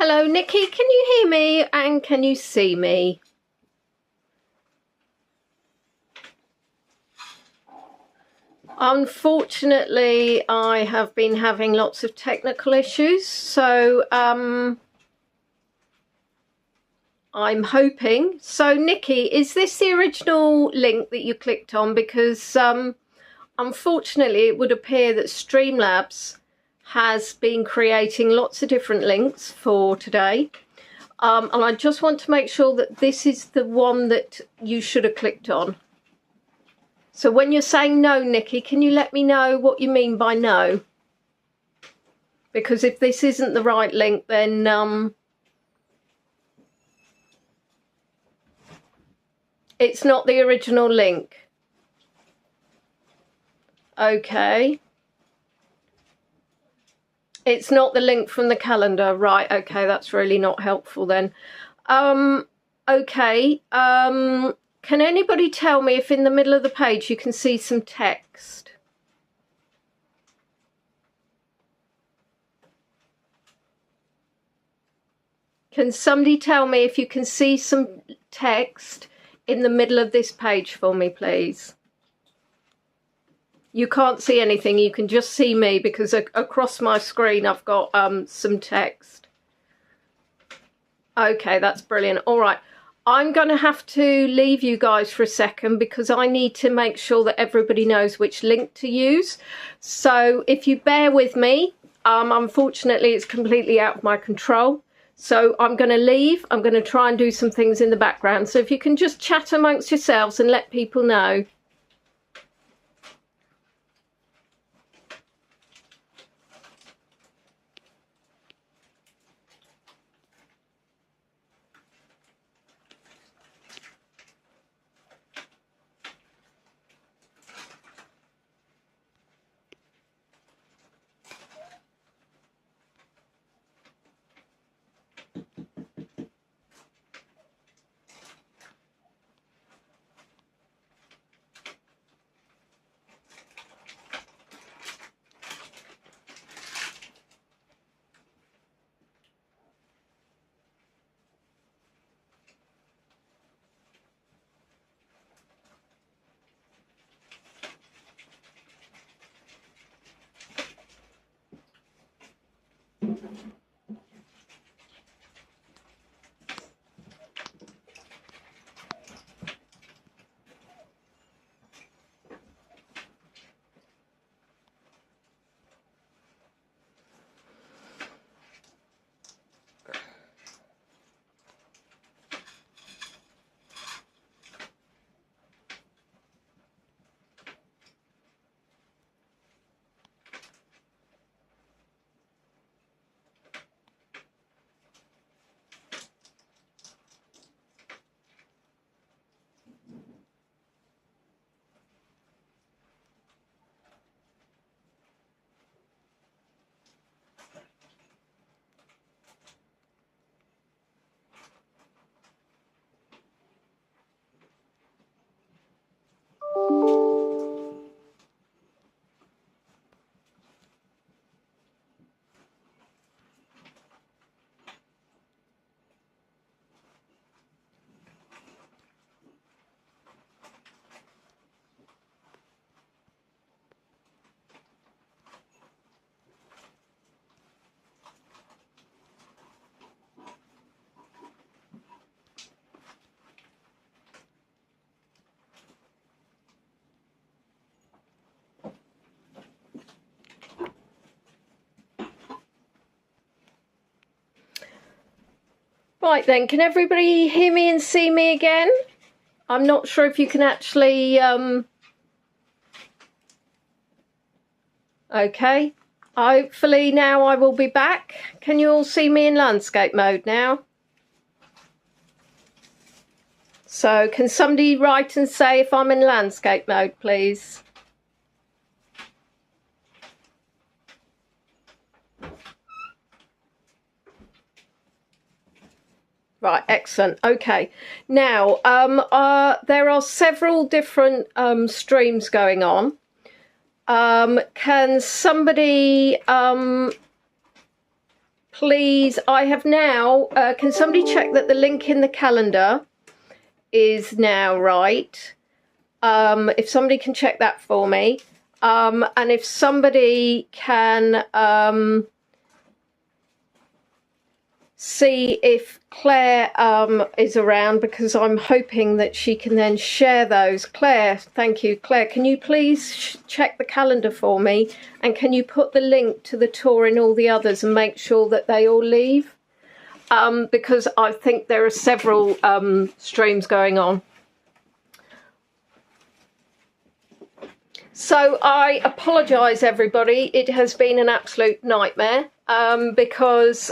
Hello, Nikki, can you hear me and can you see me? Unfortunately, I have been having lots of technical issues, so I'm hoping. So, Nikki, is this the original link that you clicked on? Because unfortunately, it would appear that Streamlabs has been creating lots of different links for today. And I just want to make sure that this is the one that you should have clicked on. So when you're saying no, Nikki, can you let me know what you mean by no? Because if this isn't the right link, then it's not the original link. Okay. It's not the link from the calendar. Right, okay, that's really not helpful then. Okay. Can anybody tell me if in the middle of the page you can see some text? Can somebody tell me if you can see some text in the middle of this page for me, please? You can't see anything, you can just see me because across my screen I've got some text. Okay, that's brilliant. All right, I'm going to have to leave you guys for a second because I need to make sure that everybody knows which link to use. So if you bear with me, unfortunately it's completely out of my control. So I'm going to leave. I'm going to try and do some things in the background. So if you can just chat amongst yourselves and let people know. Right then, can everybody hear me and see me again? I'm not sure if you can actually... Okay, hopefully now I will be back. Can you all see me in landscape mode now? So can somebody write and say if I'm in landscape mode, please? Right, excellent. Okay, now there are several different streams going on. Can somebody please, I have now, can somebody check that the link in the calendar is now right? If somebody can check that for me. And if somebody can see if Claire is around, because I'm hoping that she can then share those. Claire, thank you. Claire, can you please check the calendar for me, and can you put the link to the tour in all the others and make sure that they all leave? Because I think there are several streams going on. So I apologise, everybody. It has been an absolute nightmare because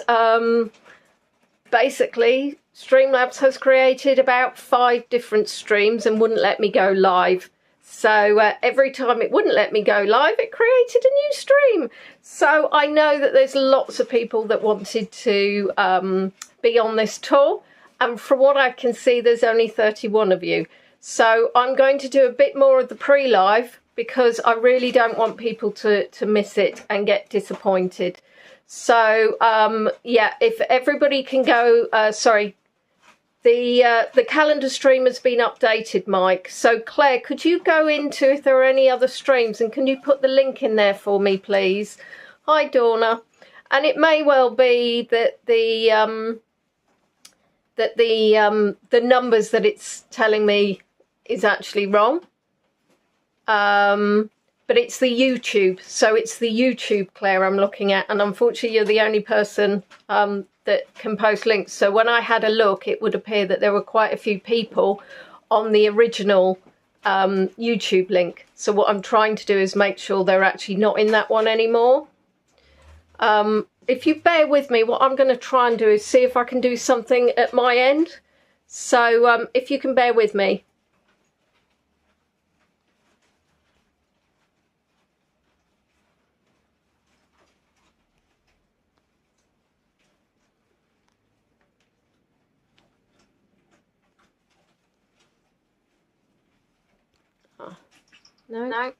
basically Streamlabs has created about 5 different streams and wouldn't let me go live. So every time it wouldn't let me go live, it created a new stream. So I know that there's lots of people that wanted to be on this tour. And from what I can see, there's only 31 of you. So I'm going to do a bit more of the pre-live because I really don't want people to miss it and get disappointed. So, yeah, if everybody can go, sorry, the calendar stream has been updated, Mike. So, Claire, could you go into if there are any other streams, and can you put the link in there for me, please? Hi, Donna. And it may well be that the numbers that it's telling me is actually wrong. But it's the YouTube, so it's the YouTube, Claire, I'm looking at, and unfortunately you're the only person that can post links. So when I had a look, it would appear that there were quite a few people on the original YouTube link. So what I'm trying to do is make sure they're actually not in that one anymore. If you bear with me, what I'm going to try and do is see if I can do something at my end. So if you can bear with me. No.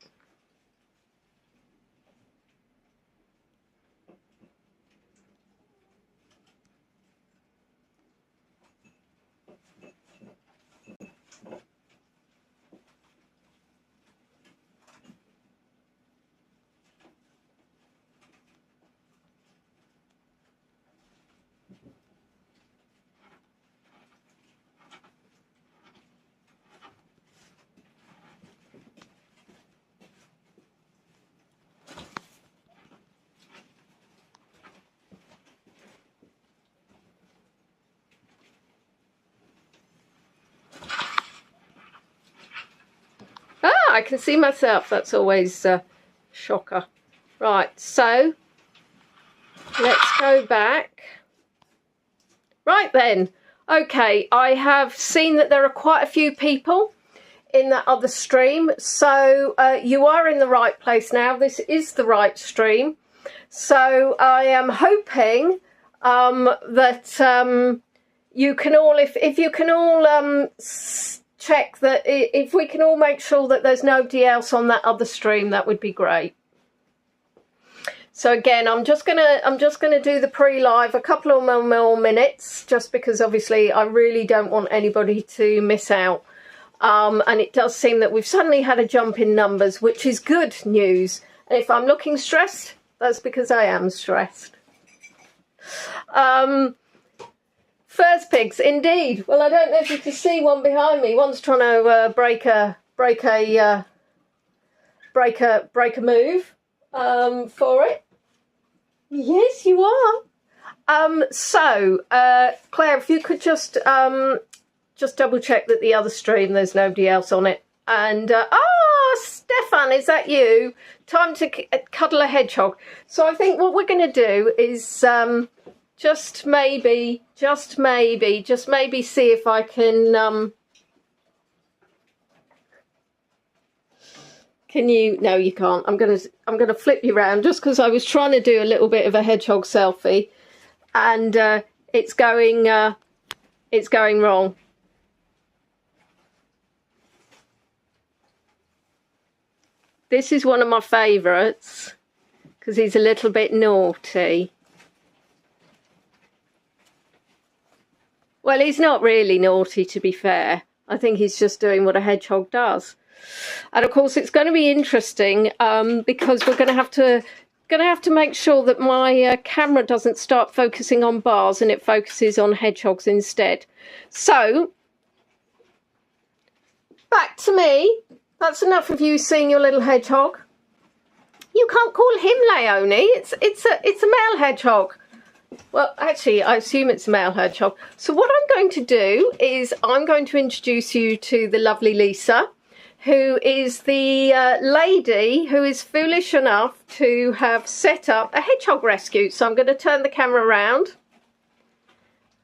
I can see myself. That's always a shocker. Right, so let's go back. Right then. Okay, I have seen that there are quite a few people in that other stream. So you are in the right place now. This is the right stream. So I am hoping that you can all, if you can all check that, if we can all make sure that there's nobody else on that other stream, that would be great. So again, I'm just gonna do the pre-live a couple of more minutes, just because obviously I really don't want anybody to miss out. And it does seem that we've suddenly had a jump in numbers, which is good news. And if I'm looking stressed, that's because I am stressed. First pigs, indeed. Well, I don't know if you can see one behind me. One's trying to break a move for it. Yes, you are. So, Claire, if you could just double check that the other stream, there's nobody else on it. And Stefan, is that you? Time to cuddle a hedgehog. So I think what we're going to do is just maybe see if I can. Can you? No, you can't. I'm gonna flip you around just because I was trying to do a little bit of a hedgehog selfie, and it's going wrong. This is one of my favourites because he's a little bit naughty. Well, he's not really naughty, to be fair. I think he's just doing what a hedgehog does. And of course, it's going to be interesting because we're going to have to make sure that my camera doesn't start focusing on bars and it focuses on hedgehogs instead. So, back to me. That's enough of you seeing your little hedgehog. You can't call him Leonie. It's a male hedgehog. Well, actually, I assume it's a male hedgehog. So what I'm going to do is I'm going to introduce you to the lovely Lisa, who is the lady who is foolish enough to have set up a hedgehog rescue. So I'm going to turn the camera around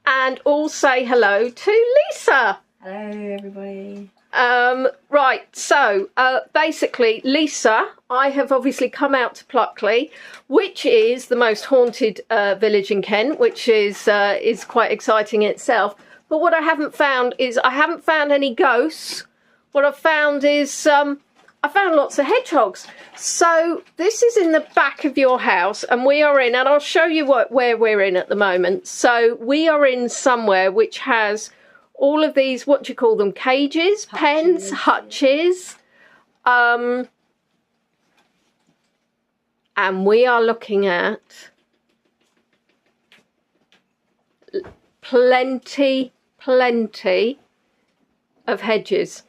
and all say hello to Lisa. Hello, everybody. Right, so basically, Lisa, I have obviously come out to Pluckley, which is the most haunted village in Kent, which is quite exciting in itself. But what I haven't found is I haven't found any ghosts. What I've found is I found lots of hedgehogs. So this is in the back of your house, and we are in, and I'll show you where we're in at the moment. So we are in somewhere which has all of these, what do you call them, cages, pens, hutches. And we are looking at plenty of hedges.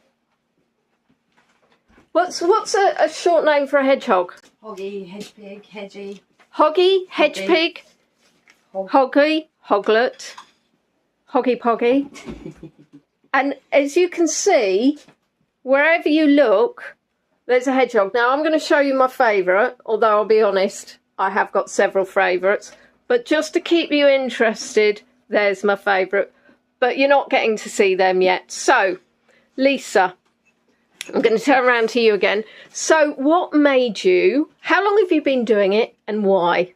What's a short name for a hedgehog? Hoggy, hedgepig, hedgy. Hoggy, hedgepig, hoggy, hoglet, hoggy poggy. And as you can see, wherever you look, there's a hedgehog. Now I'm going to show you my favourite, although I'll be honest, I have got several favourites. But just to keep you interested, there's my favourite. But you're not getting to see them yet. So, Lisa, I'm going to turn around to you again. So what made you, how long have you been doing it and why?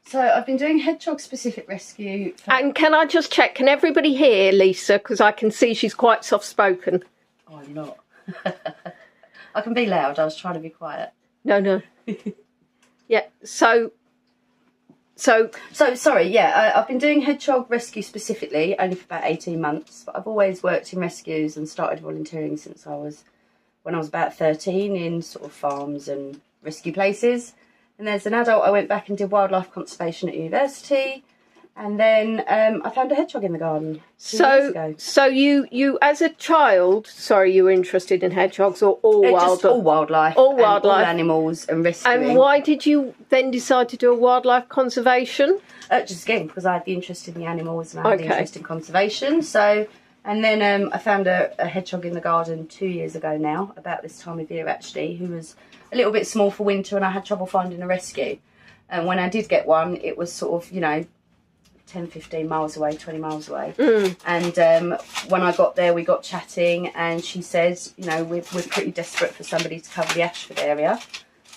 So I've been doing hedgehog specific rescue. And can I just check, can everybody hear Lisa? Because I can see she's quite soft spoken. Oh, I'm not. I can be loud, I was trying to be quiet. No. Yeah, so sorry, yeah, I've been doing hedgehog rescue specifically only for about 18 months, but I've always worked in rescues and started volunteering since when I was about 13 in sort of farms and rescue places. And as an adult I went back and did wildlife conservation at university, and then I found a hedgehog in the garden 2 years ago. So you as a child, you were interested in hedgehogs or all wildlife? Just all wildlife. All animals and rescuing. And why did you then decide to do a wildlife conservation? Just again, because I had the interest in the animals and I had the interest in conservation. So, and then I found a hedgehog in the garden 2 years ago now, about this time of year actually, who was a little bit small for winter and I had trouble finding a rescue. And when I did get one, it was sort of, 10, 15 miles away, 20 miles away. And when I got there, we got chatting and she said, we're pretty desperate for somebody to cover the Ashford area.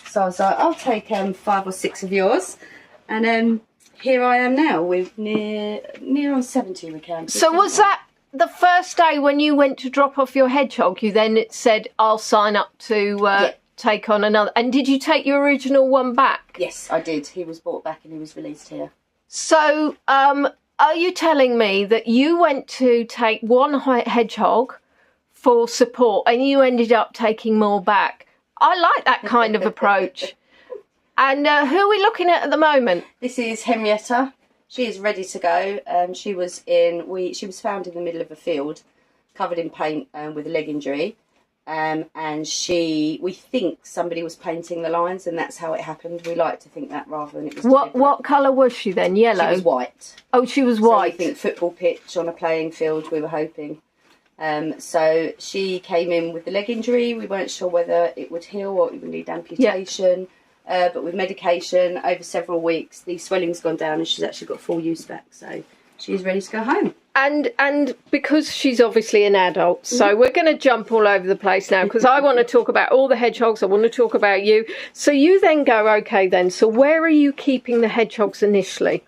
So I was like, I'll take 5 or 6 of yours. And here I am now with near on 70 we can. So was that the first day when you went to drop off your hedgehog, you then said, I'll sign up to take on another. And did you take your original one back? Yes, I did. He was brought back and he was released here. So are you telling me that you went to take one hedgehog for support and you ended up taking more back? I like that kind of approach. And who are we looking at the moment? This is Henrietta. She is ready to go. She was found in the middle of a field, covered in paint with a leg injury. And we think somebody was painting the lines, and that's how it happened. We like to think that rather than it was. What colour was she then? Yellow. She was white. Oh, she was white. So we think football pitch on a playing field. We were hoping. So she came in with the leg injury. We weren't sure whether it would heal or it would need amputation. But with medication over several weeks, the swelling's gone down and she's actually got full use back. So she's ready to go home. And because she's obviously an adult, so we're going to jump all over the place now because I want to talk about all the hedgehogs. I want to talk about you. So you then go, okay then, so where are you keeping the hedgehogs initially?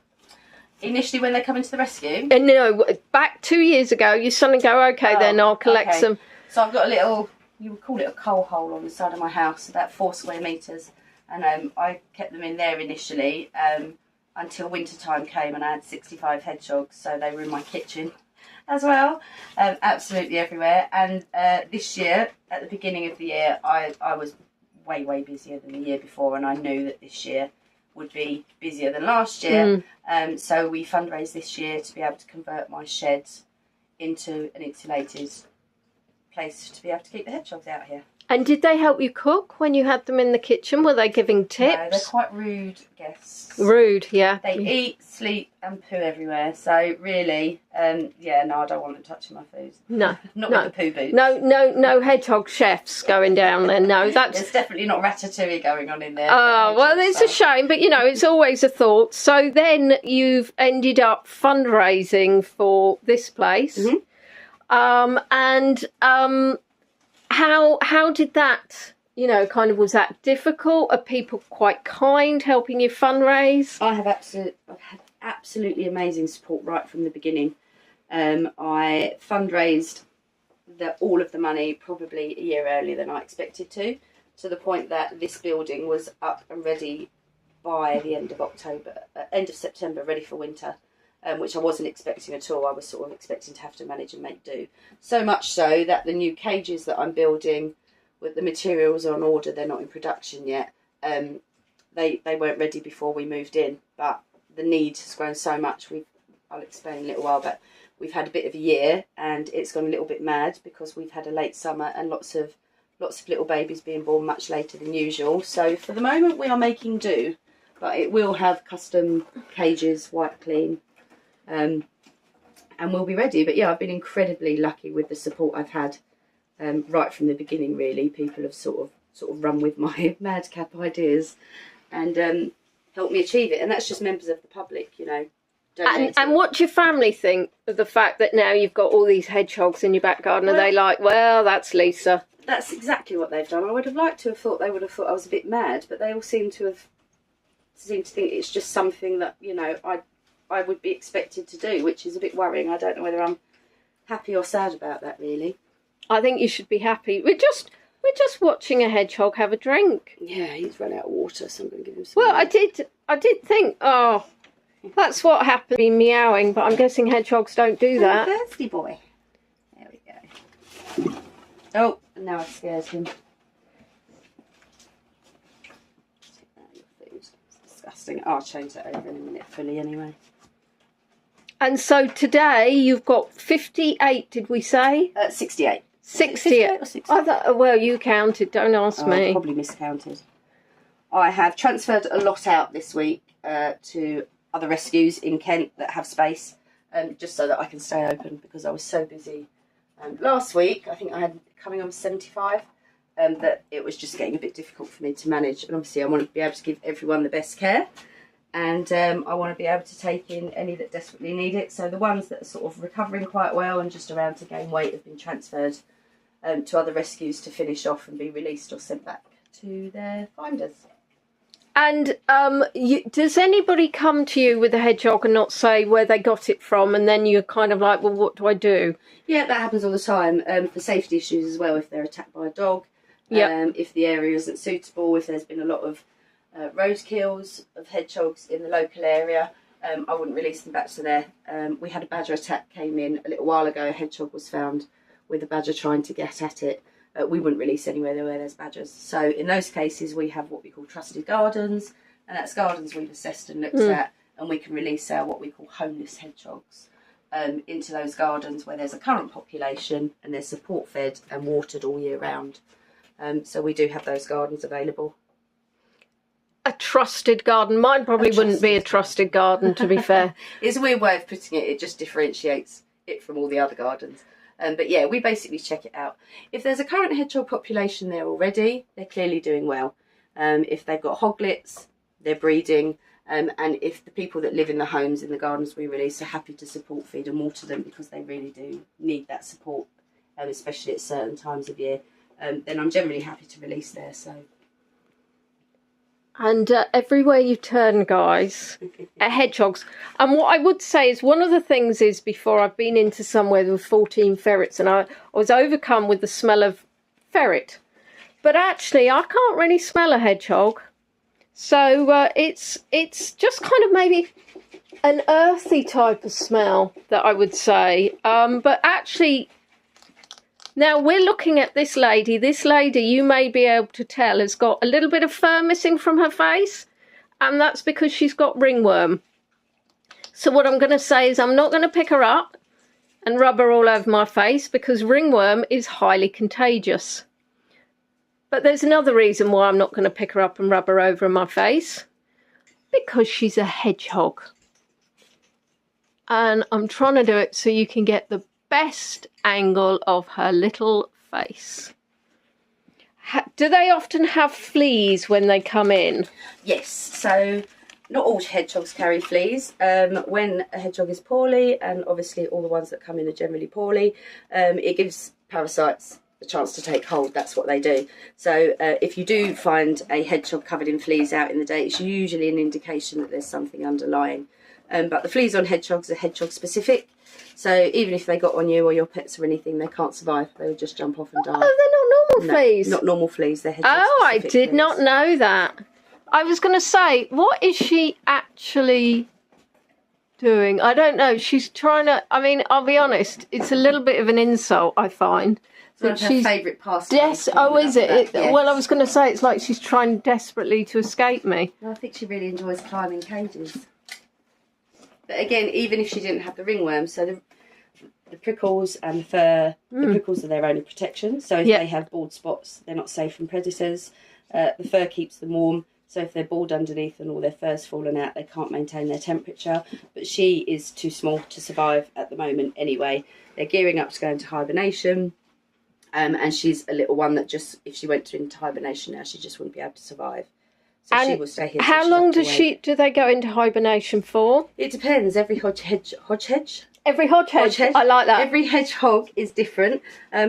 Initially when they come into the rescue? And no, back 2 years ago, you suddenly go, okay then, I'll collect some. So I've got a little, you would call it a coal hole on the side of my house, about 4 square metres. And I kept them in there initially until winter time came and I had 65 hedgehogs, so they were in my kitchen. as well. Absolutely everywhere. And this year, at the beginning of the year, I was way busier than the year before, and I knew that this year would be busier than last year. So we fundraised this year to be able to convert my sheds into an insulated place to be able to keep the hedgehogs out here. And did they help you cook when you had them in the kitchen? Were they giving tips? No, they're quite rude guests. Rude, yeah. They eat, sleep and poo everywhere. So really, yeah, no, I don't want them touching my food. No. Not with the poo boots. No hedgehog chefs going down there. No, that's... There's definitely not ratatouille going on in there. Oh, well, it's a shame, but, you know, it's always a thought. So then you've ended up fundraising for this place. How did that, you know, kind of, was that difficult? Are people quite kind helping you fundraise? I've had absolutely amazing support right from the beginning. I fundraised all of the money probably a year earlier than I expected to the point that this building was up and ready by the end of September, ready for winter. Which I wasn't expecting at all. I was sort of expecting to have to manage and make do. So much so that the new cages that I'm building, with the materials on order, they're not in production yet. They weren't ready before we moved in, but the need has grown so much. I'll explain in a little while, but we've had a bit of a year and it's gone a little bit mad because we've had a late summer and lots of little babies being born much later than usual. So for the moment we are making do, but it will have custom cages, wiped clean. And we'll be ready. But yeah, I've been incredibly lucky with the support I've had right from the beginning. Really, people have sort of run with my madcap ideas and helped me achieve it. And that's just members of the public, you know. And what do your family think of the fact that now you've got all these hedgehogs in your back garden? Are they like, well, that's Lisa? That's exactly what they've done. I would have liked to have thought they would have thought I was a bit mad, but they all seem to think it's just something that, you know, I would be expected to do, which is a bit worrying. I don't know whether I'm happy or sad about that, really. I think you should be happy. We're just watching a hedgehog have a drink. Yeah, he's run out of water, so I'm going to give him some. Well, water. I did think, oh, that's what happened. Be meowing, but I'm guessing hedgehogs don't do that. Oh, thirsty boy. There we go. Oh, now I've scared him. Your food. It's disgusting. I'll change that over in a minute fully anyway. And so today you've got 58, did we say? 68. 68 or 68? I thought, well, you counted, don't ask me. I probably miscounted. I have transferred a lot out this week to other rescues in Kent that have space, just so that I can stay open because I was so busy. Last week, I think I had coming on 75, that it was just getting a bit difficult for me to manage. And obviously I want to be able to give everyone the best care. And I want to be able to take in any that desperately need it. So the ones that are sort of recovering quite well and just around to gain weight have been transferred to other rescues to finish off and be released or sent back to their finders. And does anybody come to you with a hedgehog and not say where they got it from, and then you're kind of like, well, what do I do? Yeah, that happens all the time, for safety issues as well, if they're attacked by a dog, if the area isn't suitable, if there's been a lot of roadkills of hedgehogs in the local area, I wouldn't release them back to there. We had a badger attack came in a little while ago. A hedgehog was found with a badger trying to get at it. We wouldn't release anywhere where there's badgers. So in those cases we have what we call trusted gardens, and that's gardens we've assessed and looked at, and we can release our what we call homeless hedgehogs into those gardens where there's a current population and they're support fed and watered all year round. So we do have those gardens available. A trusted garden. Mine probably wouldn't be a trusted garden, to be fair. It's a weird way of putting it. It just differentiates it from all the other gardens. But yeah, we basically check it out. If there's a current hedgehog population there already, they're clearly doing well. If they've got hoglets, they're breeding. And if the people that live in the homes in the gardens we release are happy to support feed and water them because they really do need that support, especially at certain times of year, then I'm generally happy to release there. So. And everywhere you turn, guys, hedgehogs. And what I would say is one of the things is before I've been into somewhere with 14 ferrets and I was overcome with the smell of ferret. But actually, I can't really smell a hedgehog. So it's just kind of maybe an earthy type of smell, that I would say. But actually, now we're looking at this lady. This lady, you may be able to tell, has got a little bit of fur missing from her face, and that's because she's got ringworm. So what I'm going to say is I'm not going to pick her up and rub her all over my face, because ringworm is highly contagious. But there's another reason why I'm not going to pick her up and rub her over my face. Because she's a hedgehog. And I'm trying to do it so you can get the best angle of her little face. Do they often have fleas when they come in? Yes, so not all hedgehogs carry fleas. When a hedgehog is poorly, and obviously all the ones that come in are generally poorly, it gives parasites a chance to take hold. That's what they do. So if you do find a hedgehog covered in fleas out in the day, it's usually an indication that there's something underlying. But the fleas on hedgehogs are hedgehog specific. So even if they got on you or your pets or anything, they can't survive. They would just jump off and die. Oh, they're not normal fleas? Not normal fleas. They're hedgehog Oh, I specific did fleas. not know that. I was going to say, what is she actually doing? I don't know. She's trying to, I mean, I'll be honest, it's a little bit of an insult, I find. It's one of her favourite pastimes. Yes, oh, is it? Yes. Well, I was going to say, it's like she's trying desperately to escape me. I think she really enjoys climbing cages. But again, even if she didn't have the ringworm, so the prickles and the fur, the prickles are their only protection. So if they have bald spots, they're not safe from predators. The fur keeps them warm. So if they're bald underneath and all their fur's fallen out, they can't maintain their temperature. But she is too small to survive at the moment anyway. They're gearing up to go into hibernation. And she's a little one that just, if she went into hibernation now, she just wouldn't be able to survive. So she will stay here. How long do they go into hibernation for? It depends. Every hodgehedge. Every hodgehedge. I like that. Every hedgehog is different.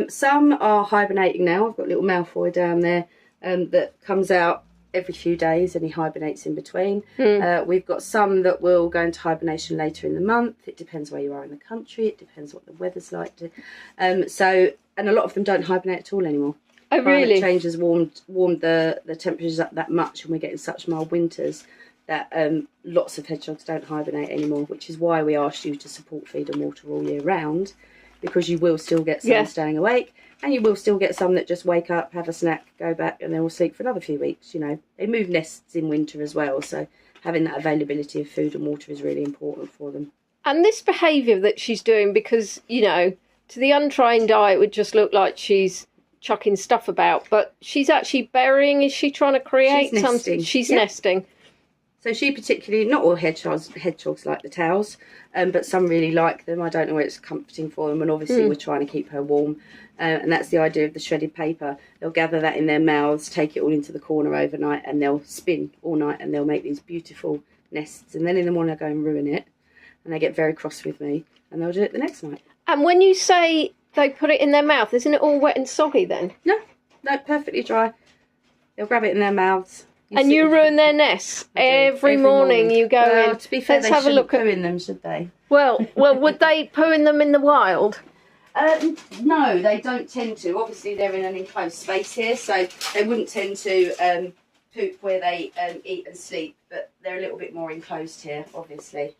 Some are hibernating now. I've got a little malfoy down there that comes out every few days and he hibernates in between. We've got some that will go into hibernation later in the month. It depends where you are in the country. It depends what the weather's like. And a lot of them don't hibernate at all anymore. Oh, really? Climate change has warmed the temperatures up that much, and we're getting such mild winters that lots of hedgehogs don't hibernate anymore, which is why we asked you to support feed and water all year round, because you will still get some staying awake, and you will still get some that just wake up, have a snack, go back, and then will sleep for another few weeks. You know, they move nests in winter as well, so having that availability of food and water is really important for them. And this behaviour that she's doing, because, you know, to the untrained eye, it would just look like she's chucking stuff about, but she's actually burying. Is she trying to create something? She's nesting. So she particularly, not all hedgehogs like the towels, but some really like them. I don't know whether it's comforting for them, and obviously we're trying to keep her warm, and that's the idea of the shredded paper. They'll gather that in their mouths, take it all into the corner overnight, and they'll spin all night, and they'll make these beautiful nests, and then in the morning I go and ruin it, and they get very cross with me, and they'll do it the next night. And when you say they put it in their mouth, isn't it all wet and soggy then? No, perfectly dry. They'll grab it in their mouths. You ruin their nests every morning. You go in. To be fair, let's have a look poo in them, should they? Well, would they poo in them in the wild? No, they don't tend to. Obviously, they're in an enclosed space here, so they wouldn't tend to poop where they eat and sleep. But they're a little bit more enclosed here, obviously.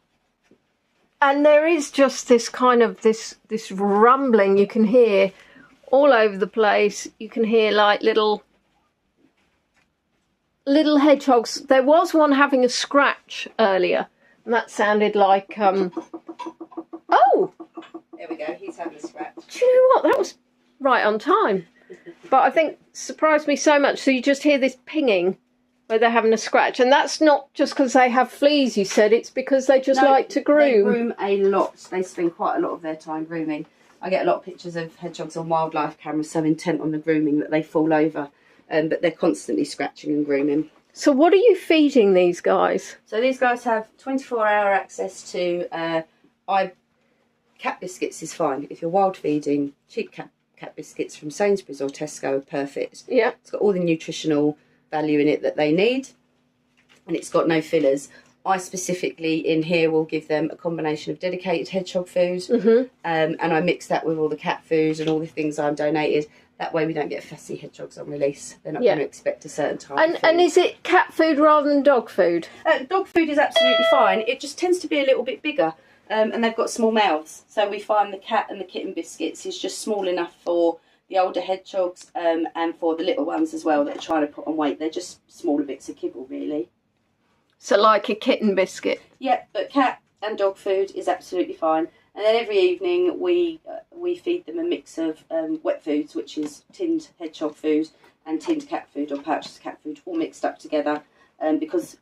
And there is just this kind of this rumbling you can hear all over the place. You can hear like little hedgehogs. There was one having a scratch earlier, and that sounded like oh, there we go. He's having a scratch. Do you know what? That was right on time. But I think surprised me so much. So you just hear this pinging where they're having a scratch, and that's not just because they have fleas. You said it's because they just like to groom. They groom a lot. They spend quite a lot of their time grooming. I get a lot of pictures of hedgehogs on wildlife cameras so intent on the grooming that they fall over, but they're constantly scratching and grooming. So what are you feeding these guys? So these guys have 24-hour access to cat biscuits is fine. If you're wild feeding, cheap cat biscuits from Sainsbury's or Tesco are perfect. Yeah. It's got all the nutritional value in it that they need, and it's got no fillers. I specifically in here will give them a combination of dedicated hedgehog food, and I mix that with all the cat food and all the things I've donated. That way we don't get fussy hedgehogs on release. They're not going to expect a certain type of food. And is it cat food rather than dog food? Dog food is absolutely fine. It just tends to be a little bit bigger, and they've got small mouths. So we find the cat and the kitten biscuits is just small enough for the older hedgehogs and for the little ones as well that are trying to put on weight. They're just smaller bits of kibble, really. So like a kitten biscuit? Yeah, but cat and dog food is absolutely fine. And then every evening we feed them a mix of wet foods, which is tinned hedgehog food and tinned cat food or pouches cat food, all mixed up together. Because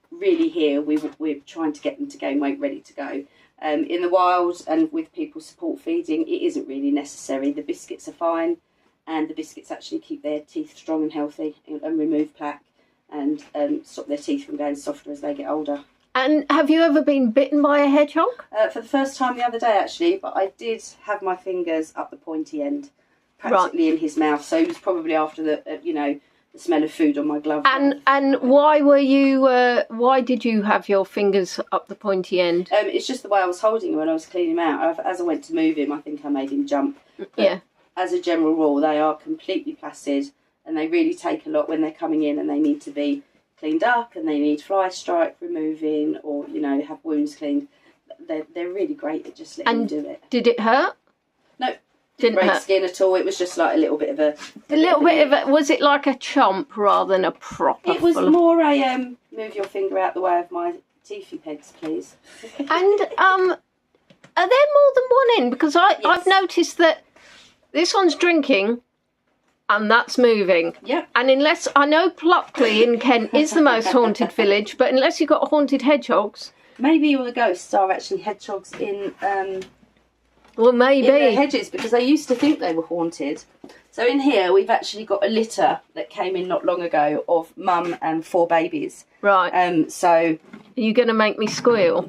really here we're trying to get them to gain weight ready to go. In the wild and with people support feeding, it isn't really necessary. The biscuits are fine, and the biscuits actually keep their teeth strong and healthy and remove plaque and stop their teeth from going softer as they get older. And have you ever been bitten by a hedgehog? For the first time the other day, actually, but I did have my fingers up the pointy end, practically in his mouth. So he was probably after the, the smell of food on my glove. And why were you? Why did you have your fingers up the pointy end? It's just the way I was holding him when I was cleaning him out. As I went to move him, I think I made him jump. But as a general rule, they are completely placid, and they really take a lot when they're coming in, and they need to be cleaned up, and they need fly strike removing, or have wounds cleaned. They're really great at just letting them do it. Did it hurt? No, didn't break skin at all. It was just like a little bit of a Was it like a chomp rather than a proper? It was more a move your finger out the way of my teethy pegs, please. And are there more than one in? Because I've noticed that this one's drinking. And that's moving. Yeah. And unless, I know Pluckley in Kent is the most haunted village, but unless you've got haunted hedgehogs. Maybe all the ghosts are actually hedgehogs in well, maybe. in the hedges, because they used to think they were haunted. So in here we've actually got a litter that came in not long ago of mum and 4 babies. Right. So are you going to make me squeal?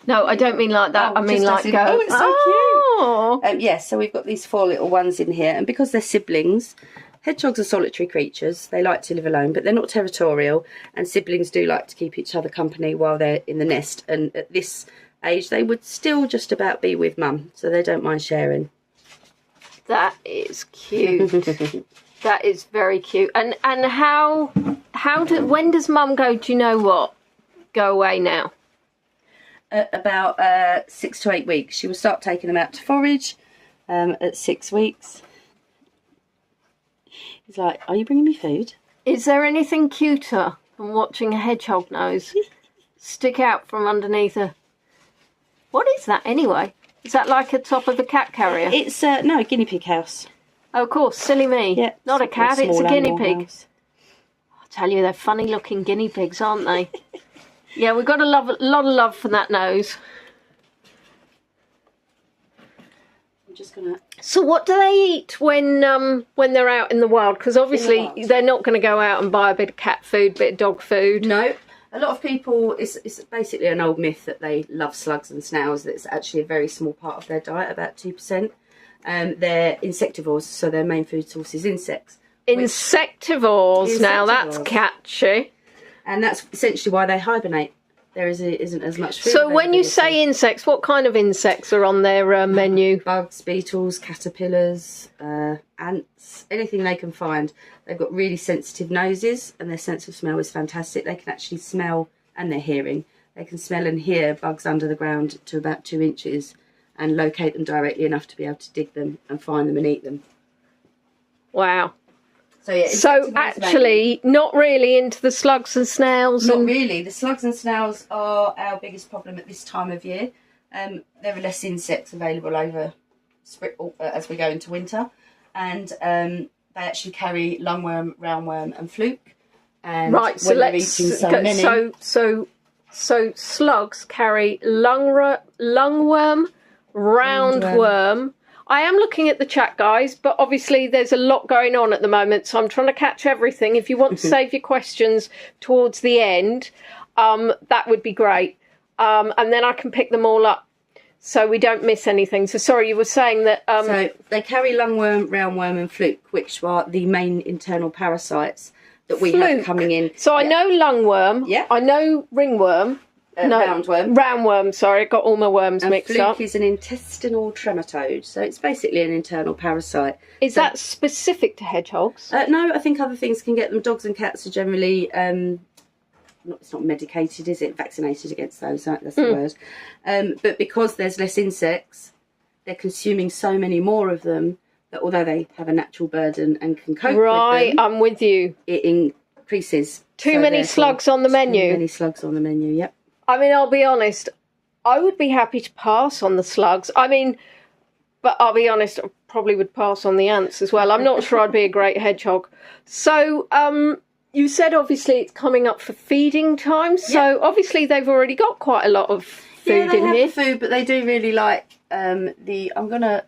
No, I don't mean like that. I mean like go. Oh, it's so cute. Yes, so we've got these 4 little ones in here, and because they're siblings, hedgehogs are solitary creatures. They like to live alone, but they're not territorial, and siblings do like to keep each other company while they're in the nest. And at this age, they would still just about be with mum, so they don't mind sharing. That is cute. That is very cute. And when does mum go? Do you know what? Go away now. About 6 to 8 weeks. She will start taking them out to forage at 6 weeks. He's like, are you bringing me food? Is there anything cuter than watching a hedgehog nose stick out from underneath a... What is that anyway? Is that like a top of the cat carrier? It's, no, a guinea pig house. Oh, of course, silly me. Yeah, not a cat, it's a guinea pig. House. I tell you, they're funny looking guinea pigs, aren't they? Yeah, we've got a lot of love for that nose. I'm just gonna. So, what do they eat when they're out in the wild? Because obviously they're not going to go out and buy a bit of cat food, bit of dog food. No, a lot of people. It's basically an old myth that they love slugs and snails. That's actually a very small part of their diet, about 2%. They're insectivores, so their main food source is insects. Insectivores. Now that's catchy. And that's essentially why they hibernate. There isn't as much food. So when you say insects, what kind of insects are on their menu? Bugs, beetles, caterpillars, ants, anything they can find. They've got really sensitive noses, and their sense of smell is fantastic. They can actually smell, and their hearing. They can smell and hear bugs under the ground to about 2 inches and locate them directly enough to be able to dig them and find them and eat them. Wow. So, yeah, so actually, not really into the slugs and snails? Not really. The slugs and snails are our biggest problem at this time of year. There are less insects available over as we go into winter. And they actually carry lungworm, roundworm and fluke. And right, so let's go. So slugs carry lungworm, roundworm. I am looking at the chat, guys, but obviously there's a lot going on at the moment, so I'm trying to catch everything. If you want to save your questions towards the end, that would be great. And then I can pick them all up so we don't miss anything. So, sorry, you were saying that... So, they carry lungworm, roundworm and fluke, which are the main internal parasites that we have coming in. So, I know lungworm. Yeah. I know ringworm. roundworm. Roundworm, sorry, got all my worms mixed fluke up. Is an intestinal trematode, so it's basically an internal parasite. Is that specific to hedgehogs? No, I think other things can get them. Dogs and cats are generally, it's not medicated, is it? Vaccinated against those, that's the word. But because there's less insects, they're consuming so many more of them that although they have a natural burden and can cope with them... Right, I'm with you. It increases. Too many slugs on the menu. Too many slugs on the menu, yep. I mean, I'll be honest, I would be happy to pass on the slugs. I mean, but I'll be honest, I probably would pass on the ants as well. I'm not sure I'd be a great hedgehog. So, you said obviously it's coming up for feeding time. So obviously they've already got quite a lot of food in here. Yeah, they have the food, but they do really like I'm going to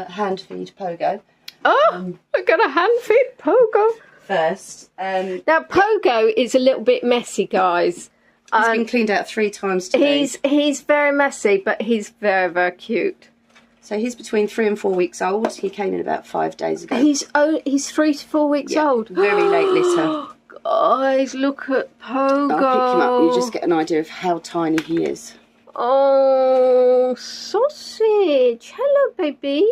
hand feed Pogo. Oh, we're going to hand feed Pogo. First. Now, Pogo is a little bit messy, guys. He's been cleaned out 3 times today. He's very messy, but he's very, very cute. So he's between 3 and 4 weeks old. He came in about 5 days ago. He's 3 to 4 weeks old. Very late litter. Guys, look at Pogo. I'll pick him up and you just get an idea of how tiny he is. Oh, sausage. Hello, baby.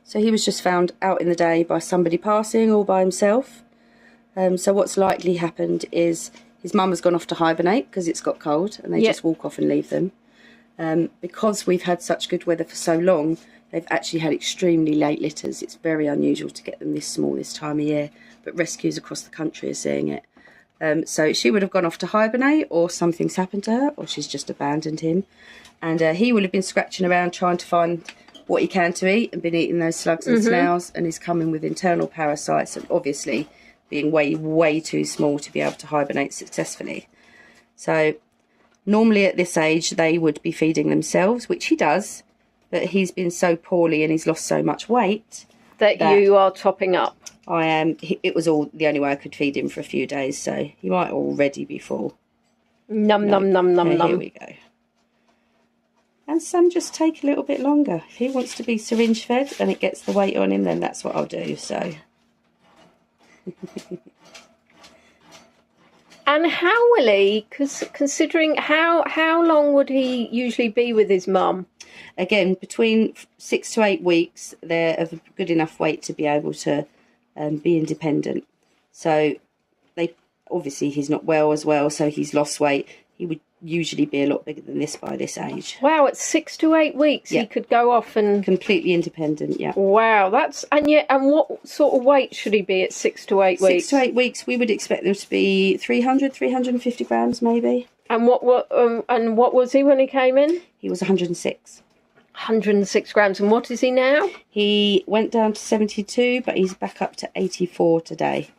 So he was just found out in the day by somebody passing all by himself. So what's likely happened is his mum has gone off to hibernate because it's got cold and they just walk off and leave them. Because we've had such good weather for so long, they've actually had extremely late litters. It's very unusual to get them this small this time of year, but rescues across the country are seeing it. So she would have gone off to hibernate, or something's happened to her, or she's just abandoned him. And he will have been scratching around trying to find what he can to eat and been eating those slugs and snails, and is coming with internal parasites and obviously being way, way too small to be able to hibernate successfully. So normally at this age they would be feeding themselves, which he does, but he's been so poorly and he's lost so much weight that you are topping up. I am. It was all the only way I could feed him for a few days, so he might already be full. Num, num, num, num, num. Here we go. And some just take a little bit longer. If he wants to be syringe fed and it gets the weight on him, then that's what I'll do. So. And how will he, considering how long would he usually be with his mum? Again, between 6 to 8 weeks, they're of a good enough weight to be able to be independent. So they obviously he's not well as well, so he's lost weight. He would usually be a lot bigger than this by this age. Wow, at 6 to 8 weeks he could go off and completely independent. Yeah. Wow, that's and what sort of weight should he be at 6 to 8 weeks? 6 to 8 weeks, we would expect them to be 350 grams maybe. And what was he when he came in? He was 106. 106 grams. And what is he now? He went down to 72, but he's back up to 84 today.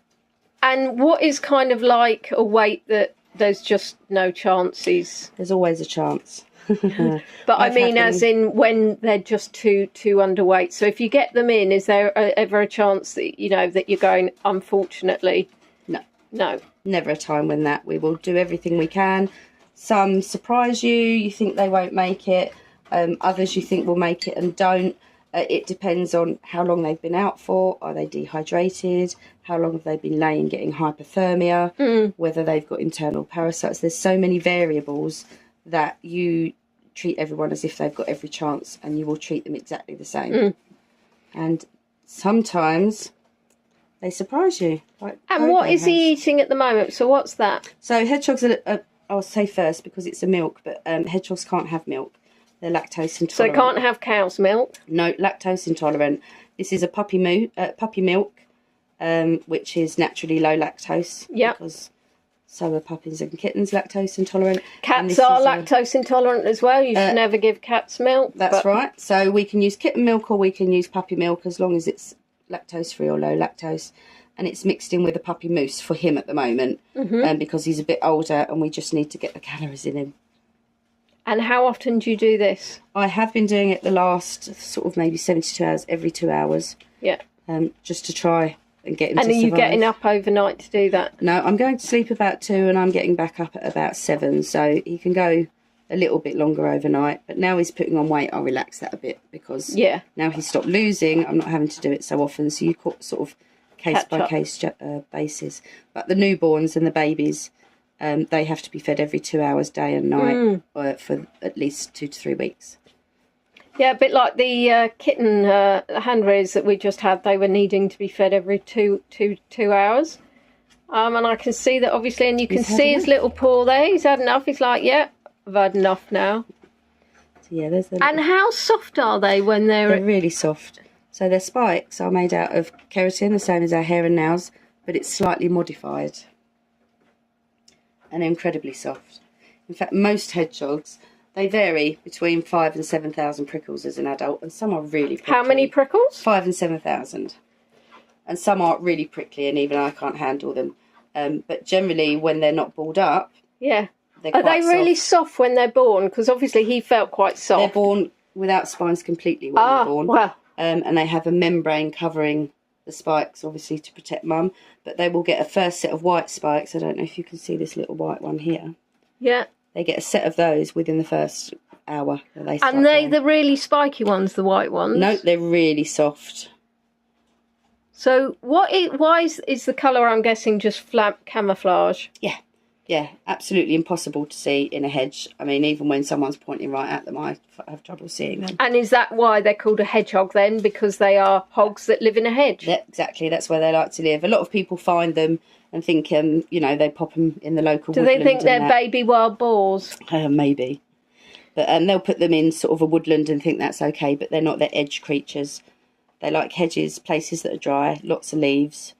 And what is kind of like a weight that there's just no chances? There's always a chance. But I mean as in when they're just too underweight. So if you get them in, is there ever a chance that, that you're going, unfortunately? No. Never a time when that. We will do everything we can. Some surprise you think they won't make it. Others you think will make it and don't. It depends on how long they've been out for. Are they dehydrated? How long have they been laying getting hypothermia? Whether they've got internal parasites. There's so many variables that you treat everyone as if they've got every chance, and you will treat them exactly the same. And sometimes they surprise you. And what is he eating at the moment? So what's that? So hedgehogs I'll say first because it's a milk, but hedgehogs can't have milk. They're lactose intolerant. So they can't have cow's milk? No, lactose intolerant. This is a puppy milk, which is naturally low lactose. Yeah. Because so are puppies and kittens lactose intolerant. Cats are lactose intolerant as well. You should never give cats milk. That's right. So we can use kitten milk or we can use puppy milk as long as it's lactose free or low lactose. And it's mixed in with a puppy mousse for him at the moment because he's a bit older and we just need to get the calories in him. And how often do you do this? I have been doing it the last sort of maybe 72 hours, every 2 hours. Yeah. Just to try and get him to survive. And are you getting up overnight to do that? No, I'm going to sleep about 2 and I'm getting back up at about 7. So he can go a little bit longer overnight. But now he's putting on weight, I'll relax that a bit because now he's stopped losing. I'm not having to do it so often. So you sort of case by case basis. But the newborns and the babies, they have to be fed every 2 hours, day and night, for at least 2 to 3 weeks. Yeah, a bit like the kitten hand rears that we just had. They were needing to be fed every two hours. And I can see that, obviously, and you can see his little paw there. He's had enough. He's like, yeah, I've had enough now. So yeah, there's the And how soft are they when They're really soft. So their spikes are made out of keratin, the same as our hair and nails, but it's slightly modified. And they're incredibly soft. In fact, most hedgehogs, they vary between 5,000 and 7,000 prickles as an adult, and some are really prickly. How many prickles? 5,000 and 7,000. And some are really prickly, and even I can't handle them. But generally, when they're not balled up, yeah, they're are quite they really soft when they're born? Because obviously he felt quite soft. They're born without spines completely when they're born. Wow. And they have a membrane covering the spikes, obviously, to protect mum. But they will get a first set of white spikes. I don't know if you can see this little white one here. Yeah. They get a set of those within the first hour that they start And they growing. the really spiky ones, the white ones? No, they're really soft. So why is the colour, I'm guessing, just camouflage? Yeah, absolutely impossible to see in a hedge. I mean, even when someone's pointing right at them, I have trouble seeing them. And is that why they're called a hedgehog then? Because they are hogs that live in a hedge? Yeah, exactly. That's where they like to live. A lot of people find them and think, you know, they pop them in the local woodland. Do they think they're baby wild boars? Maybe. But they'll put them in sort of a woodland and think that's okay, but they're not. They're edge creatures. They like hedges, places that are dry, lots of leaves.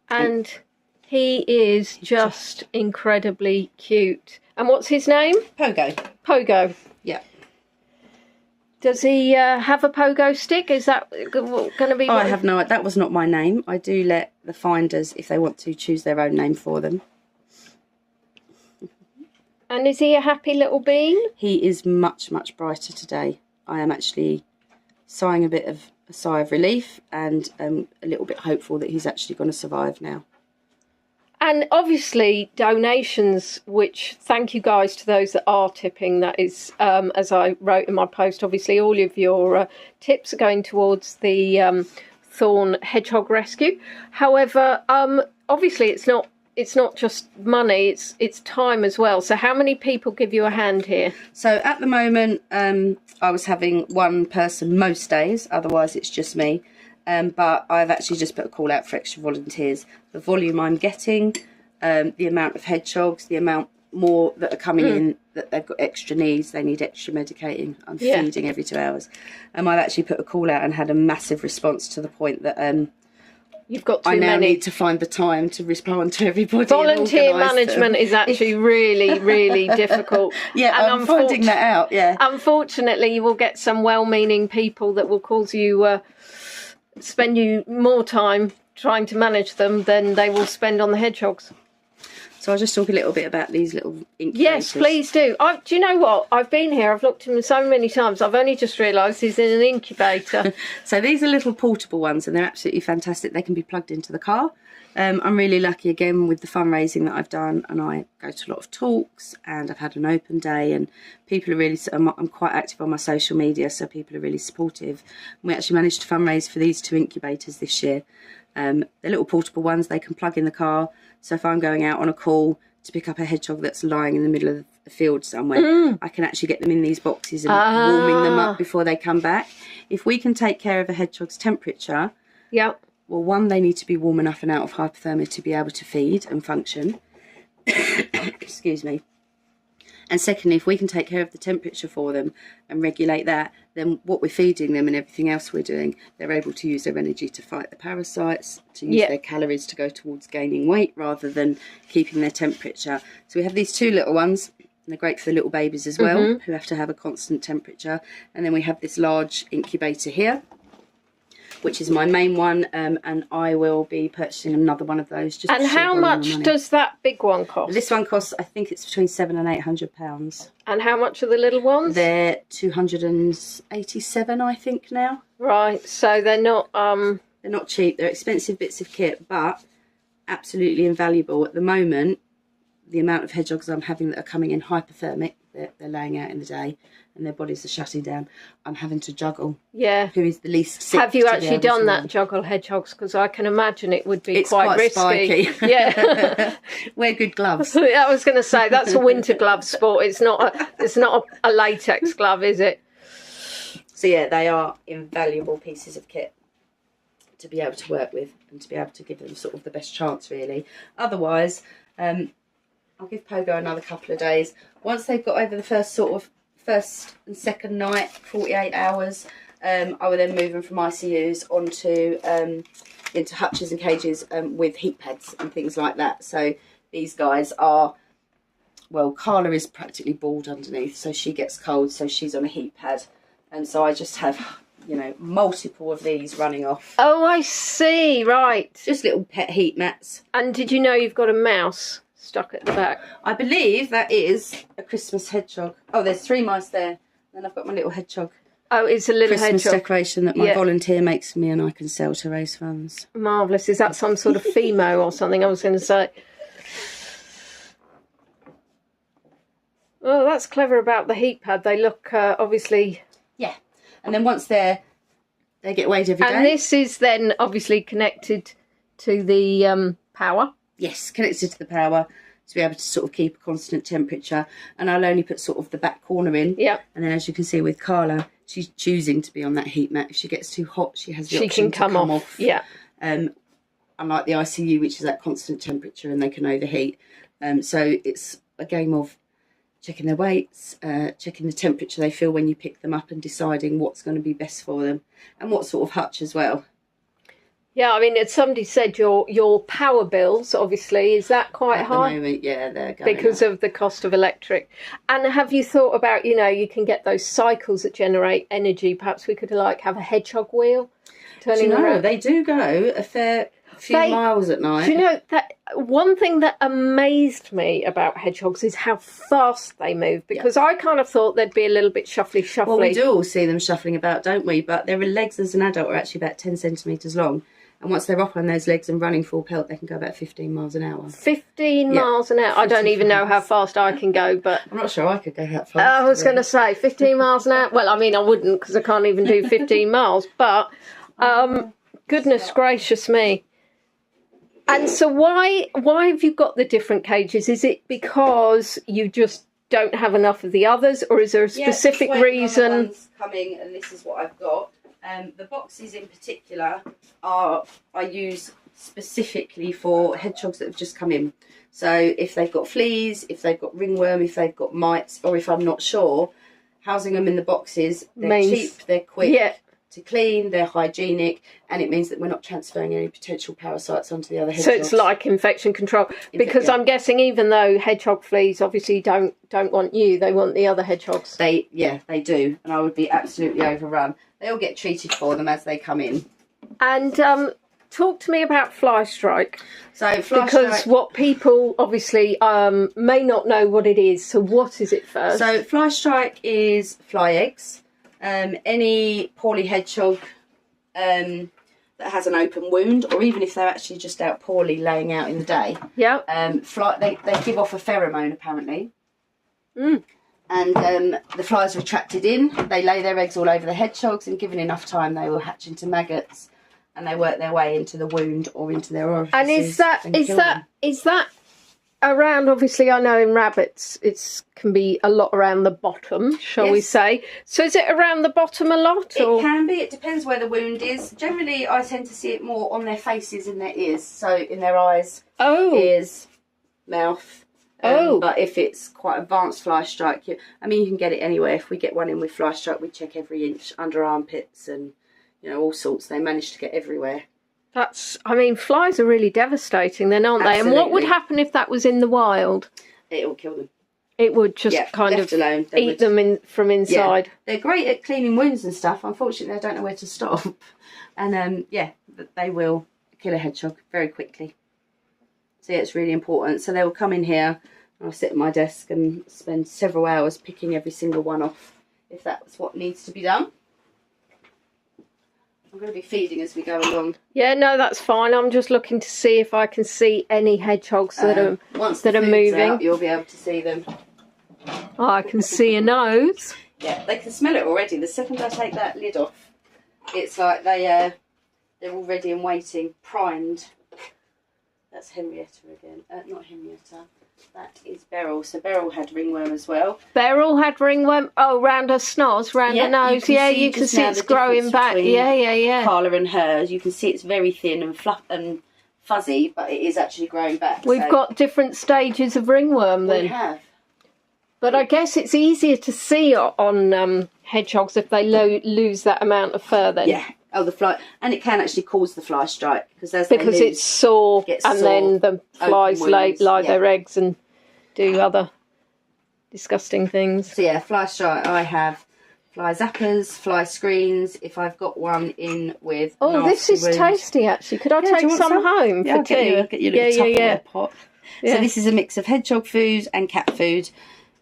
And he is just incredibly cute. And what's his name? Pogo. Pogo. Yeah. Does he have a pogo stick? Is that going to be... I have no... That was not my name. I do let the finders, if they want to, choose their own name for them. And is he a happy little bean? He is much, much brighter today. I am actually sighing a bit of a sigh of relief and a little bit hopeful that he's actually going to survive now. And obviously donations, which thank you guys to those that are tipping. That is, as I wrote in my post, obviously all of your tips are going towards the Thorne Hedgehog Rescue. However, obviously it's not just money, it's time as well. So how many people give you a hand here? So at the moment, I was having one person most days, otherwise it's just me. But I've actually just put a call out for extra volunteers. The volume I'm getting, the amount of hedgehogs, the amount more that are coming in, that they've got extra needs, they need extra medicating. I'm feeding every 2 hours. I've actually put a call out and had a massive response to the point that you've got too I now many. need to find the time to respond to everybody. Volunteer management is actually really, really difficult. Yeah, and I'm finding that out, yeah. Unfortunately, you will get some well-meaning people that will cause you... spend you more time trying to manage them than they will spend on the hedgehogs. So I'll just talk a little bit about these little incubators. Yes, please do. Do you know what? I've been here, I've looked at them so many times, I've only just realised he's in an incubator. So these are little portable ones and they're absolutely fantastic. They can be plugged into the car. I'm really lucky again with the fundraising that I've done, and I go to a lot of talks and I've had an open day, and people are really, I'm quite active on my social media, so people are really supportive. We actually managed to fundraise for these 2 incubators this year. They're little portable ones, they can plug in the car, so if I'm going out on a call to pick up a hedgehog that's lying in the middle of the field somewhere, I can actually get them in these boxes and warming them up before they come back. If we can take care of a hedgehog's temperature, well, one, they need to be warm enough and out of hypothermia to be able to feed and function. Excuse me. And secondly, if we can take care of the temperature for them and regulate that, then what we're feeding them and everything else we're doing, they're able to use their energy to fight the parasites, to use their calories to go towards gaining weight rather than keeping their temperature. So we have these 2 little ones, and they're great for the little babies as well, who have to have a constant temperature. And then we have this large incubator here, which is my main one, and I will be purchasing another one of those. Just and how much does that big one cost? This one costs, I think it's between £700 and £800. And how much are the little ones? They're 287, I think, now. Right, so they're not... They're not cheap. They're expensive bits of kit, but absolutely invaluable. At the moment, the amount of hedgehogs I'm having that are coming in hypothermic, they're laying out in the day and their bodies are shutting down, I'm having to juggle. Yeah. Who is the least sick? Have you actually done that, juggle hedgehogs? Because I can imagine it would be it's quite risky. Spiky. Yeah. Wear good gloves. I was going to say that's a winter glove sport. It's not a latex glove, is it? So yeah, they are invaluable pieces of kit to be able to work with and to be able to give them sort of the best chance, really. Otherwise, I'll give Pogo another couple of days. Once they've got over the first and second night, 48 hours, I will then move them from ICUs onto into hutches and cages with heat pads and things like that. So these guys are, well, Carla is practically bald underneath, so she gets cold, so she's on a heat pad. And so I just have, you know, multiple of these running off. Oh, I see, right. Just little pet heat mats. And did you know you've got a mouse stuck at the back? I believe that is a Christmas hedgehog. Oh, there's 3 mice there. Then I've got my little hedgehog. Oh, it's a little Christmas hedgehog. decoration that my volunteer makes for me and I can sell to raise funds. Marvellous. Is that some sort of Fimo or something? I was going to say. Oh, that's clever about the heat pad. They look obviously... Yeah. And then once they get weighed every day. And this is then obviously connected to the power. Yes, connected to the power to be able to sort of keep a constant temperature. And I'll only put sort of the back corner in. Yeah. And then as you can see with Carla, she's choosing to be on that heat mat. If she gets too hot, she has the option to come off. Yeah. Unlike the ICU, which is at constant temperature and they can overheat. So it's a game of checking their weights, checking the temperature they feel when you pick them up and deciding what's going to be best for them and what sort of hutch as well. Yeah, I mean, somebody said your power bills, obviously, is that quite high? At the moment, yeah, they're going because up. Of the cost of electric. And have you thought about, you know, you can get those cycles that generate energy. Perhaps we could like have a hedgehog wheel turning around. They do go a fair few miles at night. Do you know that one thing that amazed me about hedgehogs is how fast they move? Because I kind of thought they'd be a little bit shuffly. Well, we do all see them shuffling about, don't we? But their legs as an adult are actually about 10 centimetres long. And once they're up on those legs and running full pelt, they can go about 15 miles an hour. 15 miles an hour? I don't even know how fast I can go, but... I'm not sure I could go that fast. I was going to say, 15 miles an hour? Well, I mean, I wouldn't because I can't even do 15 miles. But, goodness gracious me. And so why have you got the different cages? Is it because you just don't have enough of the others? Or is there a specific reason? One's coming and this is what I've got. The boxes in particular I use specifically for hedgehogs that have just come in. So if they've got fleas, if they've got ringworm, if they've got mites, or if I'm not sure, housing them in the boxes, they're cheap, they're quick to clean, they're hygienic, and it means that we're not transferring any potential parasites onto the other hedgehogs. So it's like infection control. Because I'm guessing even though hedgehog fleas obviously don't want you, they want the other hedgehogs. They do, and I would be absolutely overrun. They all get treated for them as they come in. And talk to me about fly strike. So fly because strike, what people obviously may not know what it is. So what is it first? So fly strike is fly eggs. Any poorly hedgehog that has an open wound, or even if they're actually just out poorly laying out in the day, they give off a pheromone apparently. And the flies are attracted in, they lay their eggs all over the hedgehogs, and given enough time they will hatch into maggots and they work their way into the wound or into their orifices. And is that around, obviously I know in rabbits it can be a lot around the bottom, shall we say. So is it around the bottom a lot? It can be, it depends where the wound is. Generally I tend to see it more on their faces and their ears, so in their eyes, ears, mouth. But if it's quite advanced fly strike, you can get it anywhere. If we get one in with fly strike, we check every inch under armpits and, you know, all sorts. They manage to get everywhere. Flies are really devastating then, aren't they? And what would happen if that was in the wild? It will kill them. It would just kind of alone, eat them from inside. Yeah. They're great at cleaning wounds and stuff. Unfortunately, they don't know where to stop. And, they will kill a hedgehog very quickly. So it's really important. So they will come in here, and I'll sit at my desk and spend several hours picking every single one off, if that's what needs to be done. I'm going to be feeding as we go along. Yeah, no, that's fine. I'm just looking to see if I can see any hedgehogs that are moving. Once the food's out, you'll be able to see them. Oh, I can see a nose. Yeah, they can smell it already. The second I take that lid off, it's like they're all ready and waiting, primed. That's Henrietta again. Not Henrietta. That is Beryl. So Beryl had ringworm as well. Beryl had ringworm. Oh, round her snoz, round her nose. You can see it's growing back. Yeah. Carla and her. You can see it's very thin and fluff and fuzzy, but it is actually growing back. We've got different stages of ringworm then. We have. But I guess it's easier to see on hedgehogs if they lose that amount of fur then. Yeah. Oh, the fly, and it can actually cause the fly strike because it's sore, and then the flies lay their eggs and do other disgusting things. So yeah, fly strike. I have fly zappers, fly screens. If I've got one in with this is tasty actually. Could I take some home for tea? I'll get you a little Tupperware pot. Yeah. So this is a mix of hedgehog food and cat food,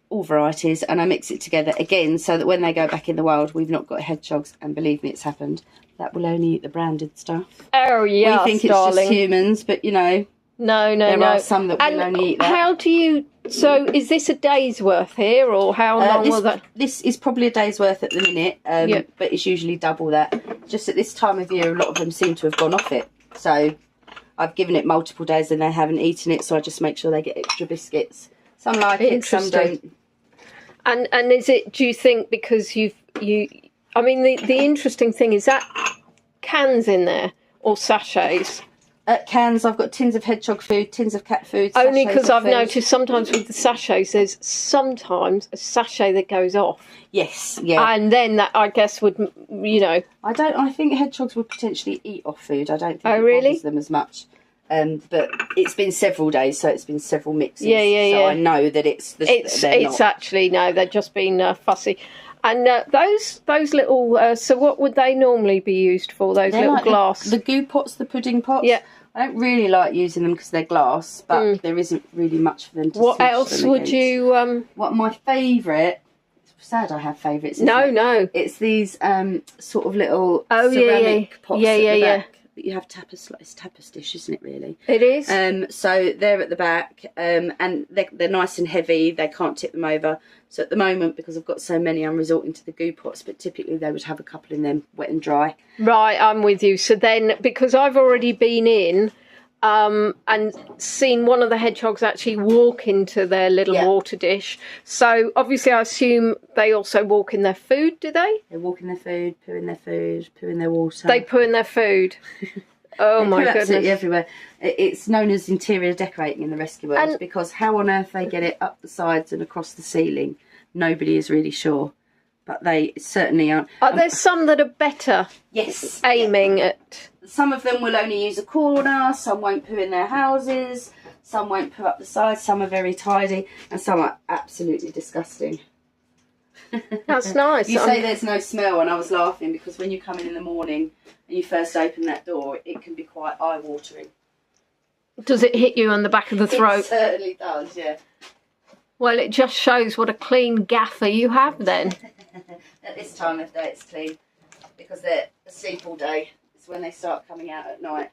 all varieties, and I mix it together again so that when they go back in the wild, we've not got hedgehogs. And believe me, it's happened. That will only eat the branded stuff. Oh, yeah, we think it's just humans, but you know. No. There are some that will only eat that. How do you... So, is this a day's worth here, or how long will that... This is probably a day's worth at the minute, but it's usually double that. Just at this time of year, a lot of them seem to have gone off it. So, I've given it multiple days and they haven't eaten it, so I just make sure they get extra biscuits. Some like it, some don't. And is it, do you think, because you I mean, the interesting thing is that cans in there or sachets? Cans, I've got tins of hedgehog food, tins of cat food. Only because I've noticed sometimes with the sachets, there's sometimes a sachet that goes off. Yes, yeah. And then that, I guess, would, you know... I think hedgehogs would potentially eat off food. I don't think it bothers them as much. But it's been several days, so it's been several mixes. Yeah. So I know that it's actually, no, they've just been fussy. And those little, so what would they normally be used for, those little like glass? The goo pots, the pudding pots? Yeah. I don't really like using them because they're glass, but there isn't really much for them to What else would you... What my favourite... It's sad I have favourites, No. It's these sort of little ceramic pots at the back. But you have tapas, it's tapas dish, isn't it, really? It is. So they're at the back, and they're nice and heavy. They can't tip them over. So at the moment, because I've got so many, I'm resorting to the goo pots. But typically they would have a couple in them, wet and dry. Right, I'm with you. So then, because I've already been in and seen one of the hedgehogs actually walk into their little water dish. So obviously I assume they also walk in their food, do they? They walk in their food, poo in their food, poo in their water. They poo in their food. Oh my goodness. Absolutely everywhere. It's known as interior decorating in the rescue world because how on earth they get it up the sides and across the ceiling, nobody is really sure. But they certainly aren't. Are there some that are better aiming at... Some of them will only use a corner, some won't poo in their houses, some won't poo up the sides, some are very tidy, and some are absolutely disgusting. That's nice. You say there's no smell, and I was laughing because when you come in the morning and you first open that door, it can be quite eye-watering. Does it hit you on the back of the throat? It certainly does, yeah. Well, it just shows what a clean gaffer you have then. At this time of day it's clean because they're asleep all day. It's when they start coming out at night.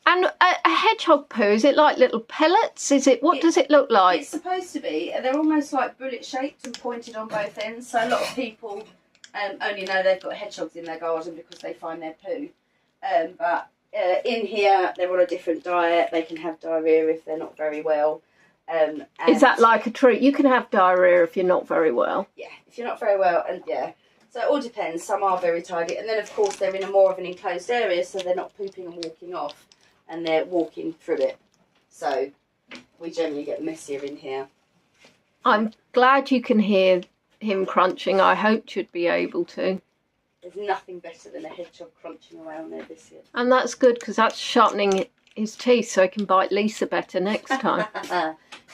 And a hedgehog poo, is it like little pellets? What does it look like? It's supposed to be. They're almost like bullet shaped and pointed on both ends. So a lot of people only know they've got hedgehogs in their garden because they find their poo. But in here they're on a different diet. They can have diarrhoea if they're not very well. Is that like a treat? You can have diarrhoea if you're not very well. Yeah, if you're not very well, and so it all depends. Some are very tidy, and then of course they're in a more of an enclosed area, so they're not pooping and walking off, and they're walking through it. So we generally get messier in here. I'm glad you can hear him crunching. I hoped you'd be able to. There's nothing better than a hedgehog crunching around there this year. And that's good because that's sharpening his teeth so he can bite Lisa better next time.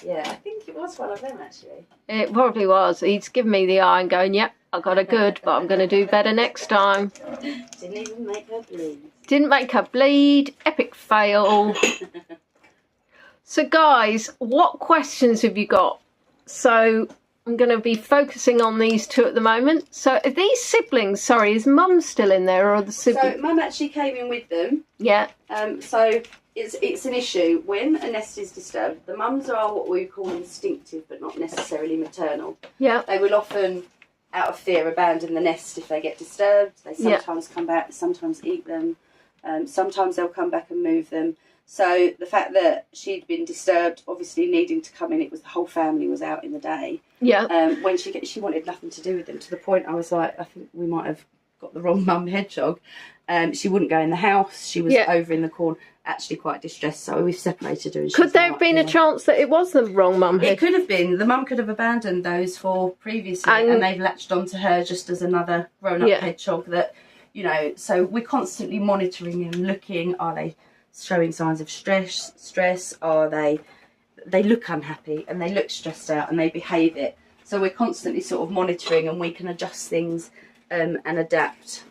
Yeah, I think it was one of them actually. It probably was. He's given me the eye and going, yep, I got a good, but I'm going to do better next time. Didn't even make her bleed. Didn't make her bleed. Epic fail. So guys, what questions have you got? So I'm going to be focusing on these two at the moment. So are these siblings, sorry, is Mum still in there or are the siblings? So Mum actually came in with them. Yeah. So it's an issue when a nest is disturbed. The mums are what we call instinctive, but not necessarily maternal. Yeah. They will often, out of fear, abandon the nest if they get disturbed. They sometimes come back, they sometimes eat them. Sometimes they'll come back and move them. So the fact that she'd been disturbed, obviously needing to come in, it was the whole family was out in the day. Yeah. When she wanted nothing to do with them, to the point I was like, I think we might have got the wrong mum hedgehog. She wouldn't go in the house. She was over in the corner, actually quite distressed. So we've separated her. And could there have been a chance that it was the wrong mum hedgehog? It could have been. The mum could have abandoned those four previously, and they've latched onto her just as another grown-up hedgehog. That, you know, so we're constantly monitoring and looking. Are they showing signs of stress? Are they look unhappy and they look stressed out and they behave it? So we're constantly sort of monitoring, and we can adjust things and adapt.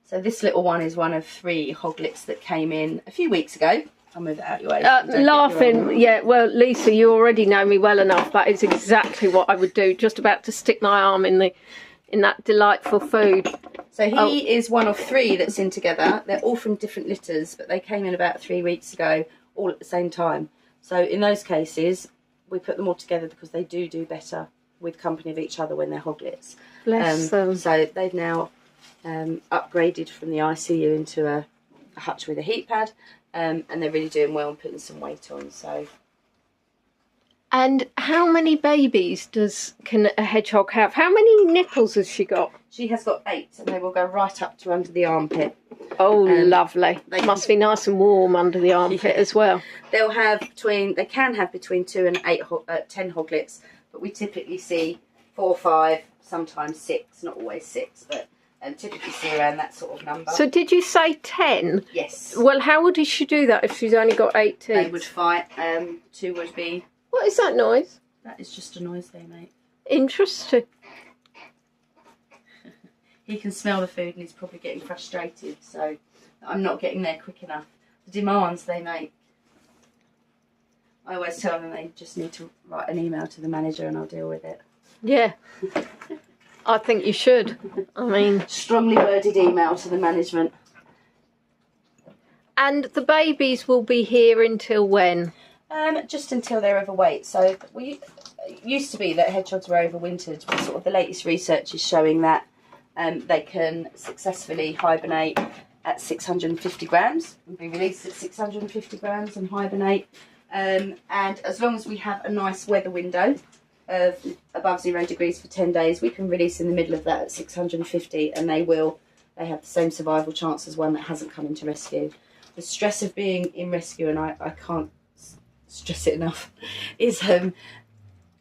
So this little one is one of 3 hoglets that came in a few weeks ago. I'll move it out your way. Laughing, yeah. Well, Lisa, you already know me well enough. That is exactly what I would do. Just about to stick my arm in that delightful food. So he is one of 3 that's in together. They're all from different litters, but they came in about 3 weeks ago, all at the same time. So in those cases, we put them all together because they do better with company of each other when they're hoglets. Bless them. So they've now upgraded from the ICU into a hutch with a heat pad, and they're really doing well and putting some weight on. So. And how many babies can a hedgehog have? How many nipples has she got? She has got 8, and they will go right up to under the armpit. Oh, lovely. They must be nice and warm under the armpit as well. They can have between 2 and 10 hoglets, but we typically see 4, 5, sometimes 6, not always 6, but typically see around that sort of number. So did you say 10? Yes. Well, how would she do that if she's only got 8 teeth? They would fight. 2 would be... What is that noise? That is just a noise they make. Interesting. He can smell the food and he's probably getting frustrated, so I'm not getting there quick enough. The demands they make. I always tell them they just need to write an email to the manager and I'll deal with it. Yeah. I think you should. I mean... Strongly worded email to the management. And the babies will be here until when? Just until they're overweight. So it used to be that hedgehogs were overwintered, but sort of the latest research is showing that they can successfully hibernate at 650 grams and be released at 650 grams and hibernate. And as long as we have a nice weather window of above 0 degrees for 10 days, we can release in the middle of that at 650, and they have the same survival chance as one that hasn't come into rescue. The stress of being in rescue, and I can't stress it enough, is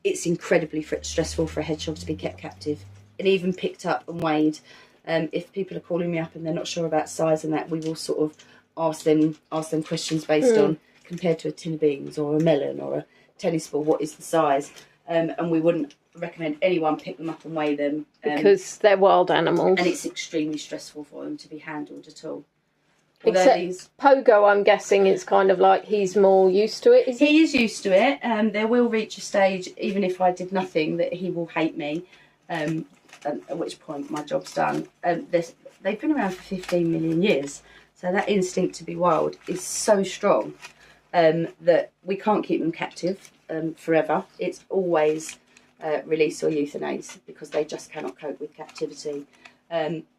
it's incredibly stressful for a hedgehog to be kept captive and even picked up and weighed. If people are calling me up and they're not sure about size and that, we will sort of ask them questions based on, compared to a tin of beans or a melon or a tennis ball, what is the size? And we wouldn't recommend anyone pick them up and weigh them. Because they're wild animals. And it's extremely stressful for them to be handled at all. Except Pogo, I'm guessing it's kind of like he's more used to it, is he? He is used to it. There will reach a stage, even if I did nothing, that he will hate me, at which point my job's done. They've been around for 15 million years, so that instinct to be wild is so strong that we can't keep them captive forever. It's always release or euthanize, because they just cannot cope with captivity.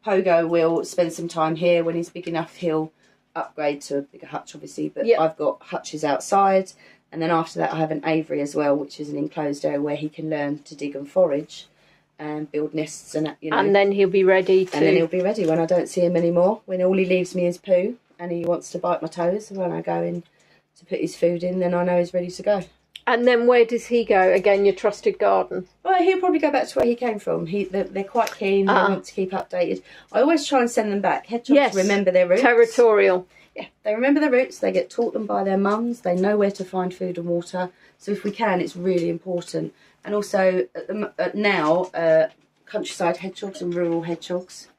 Pogo will spend some time here. When he's big enough, he'll upgrade to a bigger hutch, obviously, but I've got hutches outside, and then after that I have an aviary as well, which is an enclosed area where he can learn to dig and forage and build nests, and and then he'll be ready to... And then he'll be ready when I don't see him anymore, when all he leaves me is poo and he wants to bite my toes. And when I go in to put his food in, then I know he's ready to go. And then where does he go? Again, your trusted garden? Well, he'll probably go back to where he came from. They're quite keen. They want to keep updated. I always try and send them back. Hedgehogs remember their roots. Territorial. Yeah, they remember their roots. They get taught them by their mums. They know where to find food and water. So if we can, it's really important. And also now, countryside hedgehogs and rural hedgehogs,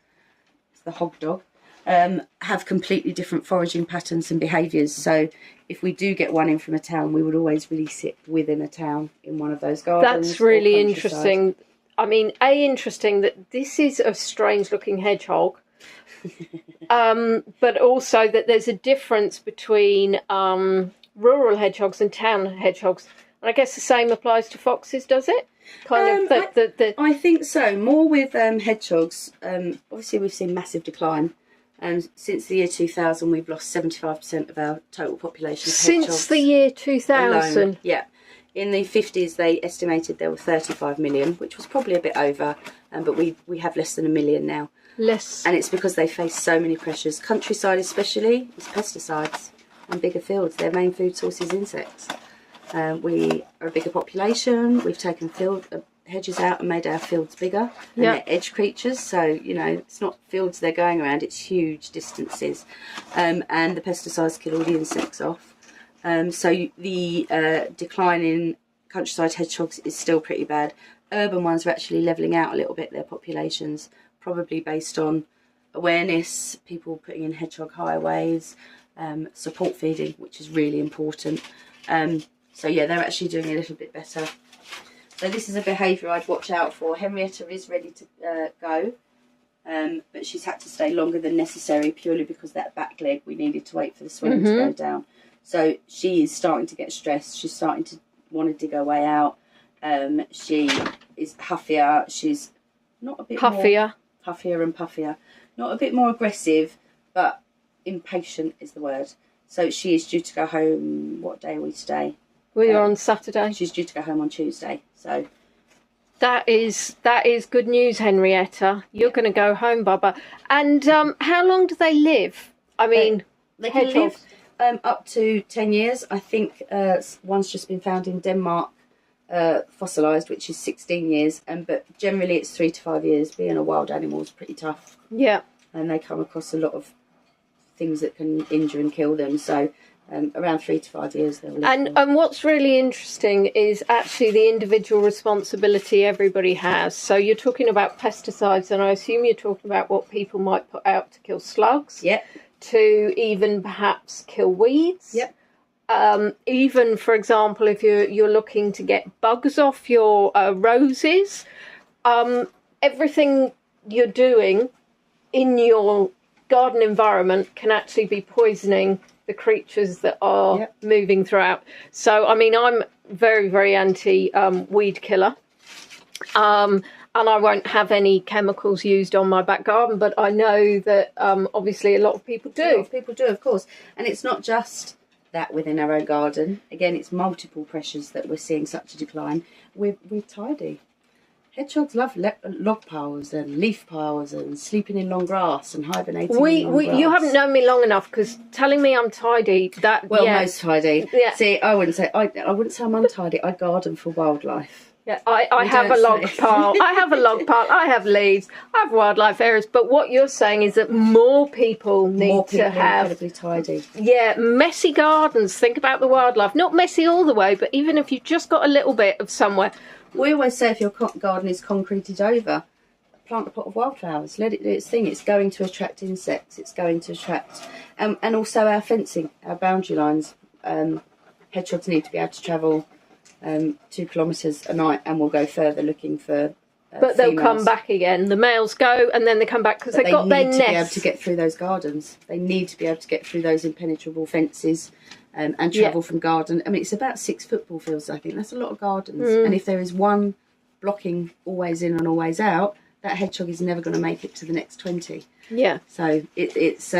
it's the hog dog, have completely different foraging patterns and behaviours. So if we do get one in from a town, we would always release it within a town in one of those gardens. That's really interesting. I mean, interesting that this is a strange looking hedgehog. but also that there's a difference between rural hedgehogs and town hedgehogs. And I guess the same applies to foxes, does it? I think so. More with hedgehogs. Obviously, we've seen massive decline. Since the year 2000, we've lost 75% of our total population of hedgehogs. Since the year 2000? Alone. Yeah. In the 50s, they estimated there were 35 million, which was probably a bit over, but we have less than 1 million now. Less. And it's because they face so many pressures. Countryside especially, is pesticides and bigger fields. Their main food source is insects. We are a bigger population. We've taken hedges out and made our fields bigger. And they're edge creatures, so, you know, it's not fields they're going around, it's huge distances. And the pesticides kill all the insects off. So the decline in countryside hedgehogs is still pretty bad. Urban ones are actually levelling out a little bit, their populations, probably based on awareness, people putting in hedgehog highways, support feeding, which is really important. So yeah, they're actually doing a little bit better. So this is a behaviour I'd watch out for. Henrietta is ready to go, but she's had to stay longer than necessary purely because that back leg, we needed to wait for the swelling to go down. So she is starting to get stressed. She's starting to want to dig her way out. She is huffier. She's not a bit Puffier. Huffier and puffier. Not a bit more aggressive, but impatient is the word. So she is due to go home. What day are we today? We are on Saturday. She's due to go home on Tuesday. So that is good news, Henrietta. You're going to go home, Bubba. And how long do they live? I mean, they can live up to 10 years. I think one's just been found in Denmark, fossilised, which is 16 years. But generally it's 3 to 5 years. Being a wild animal is pretty tough. Yeah. And they come across a lot of things that can injure and kill them. So around 3 to 5 years they'll live. And what's really interesting is actually the individual responsibility everybody has. So you're talking about pesticides, and I assume you're talking about what people might put out to kill slugs. Yep. To even perhaps kill weeds. Yep. Even, for example, if you're looking to get bugs off your roses, everything you're doing in your garden environment can actually be poisoning the creatures that are moving throughout. So, I mean, I'm very, very anti weed killer. And I won't have any chemicals used on my back garden, but I know that obviously a lot of people do. A lot of people do, of course. And it's not just that within our own garden. Again, it's multiple pressures that we're seeing such a decline. We're tidy. Hedgehogs love log piles and leaf piles and sleeping in long grass and hibernating in long grass. You haven't known me long enough, because telling me I'm tidy, most tidy. Yeah. See, I wouldn't say I'm untidy. I garden for wildlife. Yeah, I have a log pile. I have a log pile. I have leaves. I have wildlife areas. But what you're saying is that more people need to have incredibly tidy. Yeah, messy gardens. Think about the wildlife. Not messy all the way, but even if you've just got a little bit of somewhere. We always say if your garden is concreted over, plant a pot of wildflowers. Let it do its thing. It's going to attract insects. It's going to attract, and also our fencing, our boundary lines. Hedgehogs need to be able to travel 2 kilometres a night, and we'll go further looking for but they'll come back again. The males go and then they come back because they've got their nest. They need to be able to get through those gardens. They need to be able to get through those impenetrable fences and travel from garden. I mean, it's about 6 football fields, I think. That's a lot of gardens. And if there is one blocking always in and always out, that hedgehog is never going to make it to the next 20. Yeah. So it's...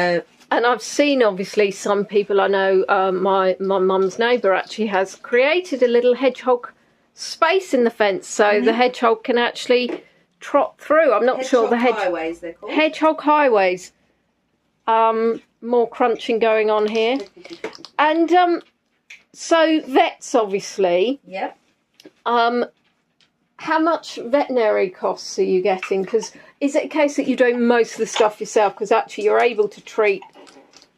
And I've seen, obviously, some people, I know my mum's neighbour actually has created a little hedgehog space in the fence, so the hedgehog can actually trot through. I'm not sure the highways, they're called. Hedgehog highways. More crunching going on here. And so vets, obviously. Yep. How much veterinary costs are you getting? Because is it a case that you're doing most of the stuff yourself because actually you're able to treat,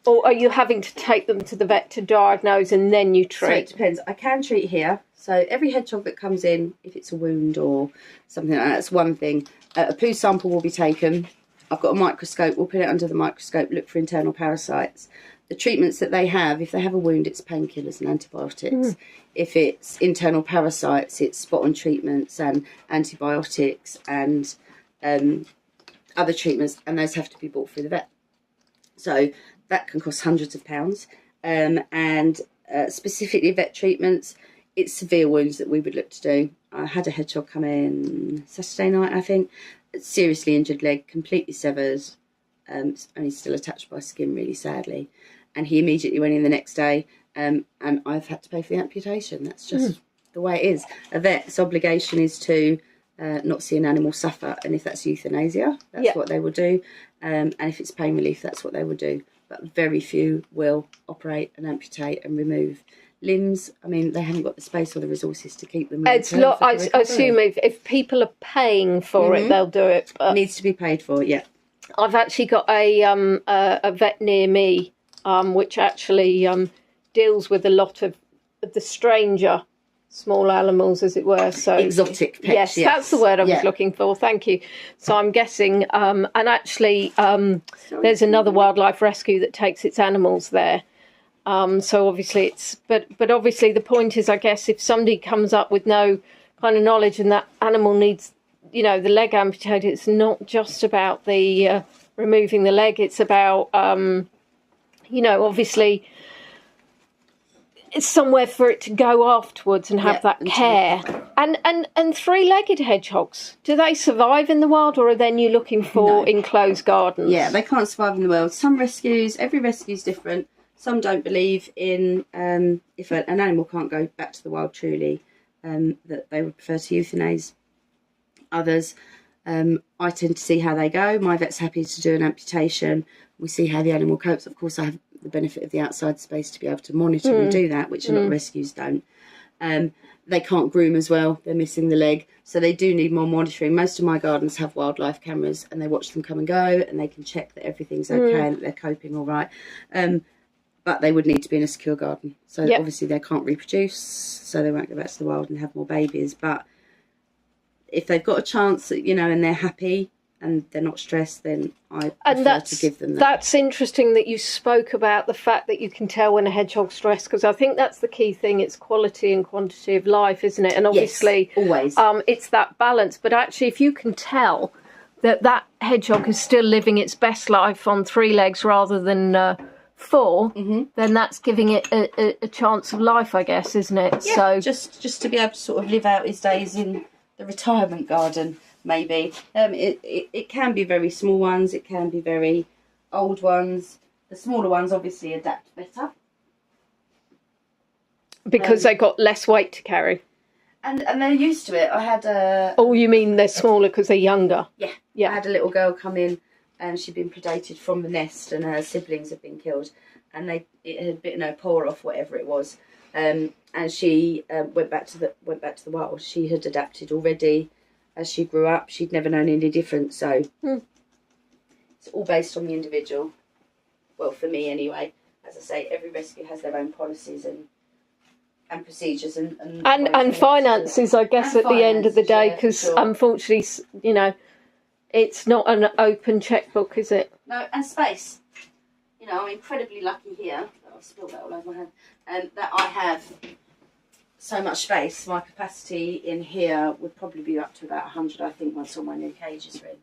or are you having to take them to the vet to diagnose and then you treat? So it depends. I can treat here. So every hedgehog that comes in, if it's a wound or something like that, that's one thing. A poo sample will be taken. I've got a microscope. We'll put it under the microscope, look for internal parasites. The treatments that they have, if they have a wound, it's painkillers and antibiotics. If it's internal parasites, it's spot-on treatments and antibiotics and other treatments, and those have to be bought through the vet. So that can cost hundreds of pounds. And specifically vet treatments, it's severe wounds that we would look to do. I had a hedgehog come in Saturday night, I think. Seriously injured leg, completely severed, only still attached by skin, really sadly. And he immediately went in the next day, and I've had to pay for the amputation. That's just the way it is. A vet's obligation is to not see an animal suffer, and if that's euthanasia, that's what they will do. And if it's pain relief, that's what they will do. But very few will operate and amputate and remove limbs. I mean, they haven't got the space or the resources to keep them. It's not. I assume if people are paying for it, they'll do it. But it needs to be paid for. Yeah. I've actually got a vet near me, which actually deals with a lot of the stranger small animals, as it were. So exotic pets. Yes, that's the word I was looking for. Thank you. So I'm guessing, and actually, there's another wildlife rescue that takes its animals there. So obviously but obviously the point is, I guess, if somebody comes up with no kind of knowledge and that animal needs, the leg amputated, it's not just about the removing the leg. It's about, obviously, it's somewhere for it to go afterwards and have that care. And three-legged hedgehogs, do they survive in the wild, or are then you looking for enclosed gardens? Yeah, they can't survive in the wild. Some rescues, every rescue is different. Some don't believe in, if an animal can't go back to the wild truly, that they would prefer to euthanize. Others, I tend to see how they go. My vet's happy to do an amputation. We see how the animal copes. Of course, I have the benefit of the outside space to be able to monitor and do that, which a lot of rescues don't. They can't groom as well. They're missing the leg. So they do need more monitoring. Most of my gardens have wildlife cameras, and they watch them come and go, and they can check that everything's okay and that they're coping all right. But they would need to be in a secure garden. So obviously they can't reproduce, so they won't go back to the wild and have more babies. But if they've got a chance, and they're happy and they're not stressed, then I prefer to give them that. That's interesting that you spoke about the fact that you can tell when a hedgehog's stressed, because I think that's the key thing. It's quality and quantity of life, isn't it? And obviously, always. It's that balance. But actually, if you can tell that hedgehog is still living its best life on 3 legs rather than 4, then that's giving it a chance of life, I guess, isn't it? Yeah, so just to be able to sort of live out his days in the retirement garden, maybe. It can be very small ones, it can be very old ones. The smaller ones obviously adapt better. Because they got less weight to carry. And they're used to it. I had a... Oh, you mean they're smaller because they're younger? Yeah. I had a little girl come in, and she'd been predated from the nest, and her siblings had been killed, and it had bitten her paw off, whatever it was. And she went back to the wild. She had adapted already as she grew up. She'd never known any different. So it's all based on the individual. Well, for me anyway. As I say, every rescue has their own policies and procedures and finances, I guess, at the end of the day, because unfortunately, it's not an open checkbook, is it? No, and space. I'm incredibly lucky here. I've spilled that all over my hand. That I have so much space. My capacity in here would probably be up to about 100, I think, once all my new cages are in.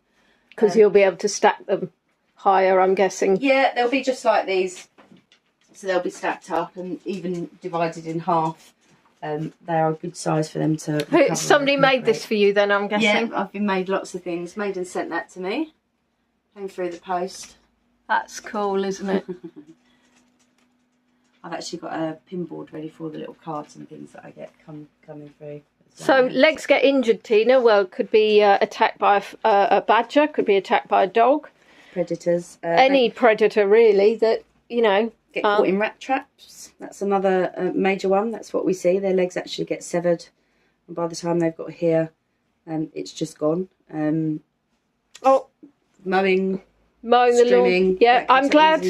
Because you'll be able to stack them higher, I'm guessing. Yeah, they'll be just like these. So they'll be stacked up and even divided in half. They are a good size for them to... Somebody made this for you then, I'm guessing? Yeah, I've been made lots of things. Made and sent that to me. Came through the post. That's cool, isn't it? I've actually got a pin board ready for all the little cards and things that I get coming through. So legs get injured, Tina. Well, it could be attacked by a badger, could be attacked by a dog. Predators. Any predator, really, that, Get caught in rat traps. That's another major one. That's what we see. Their legs actually get severed. And by the time they've got here, it's just gone. Mowing the lawn. Yeah, I'm glad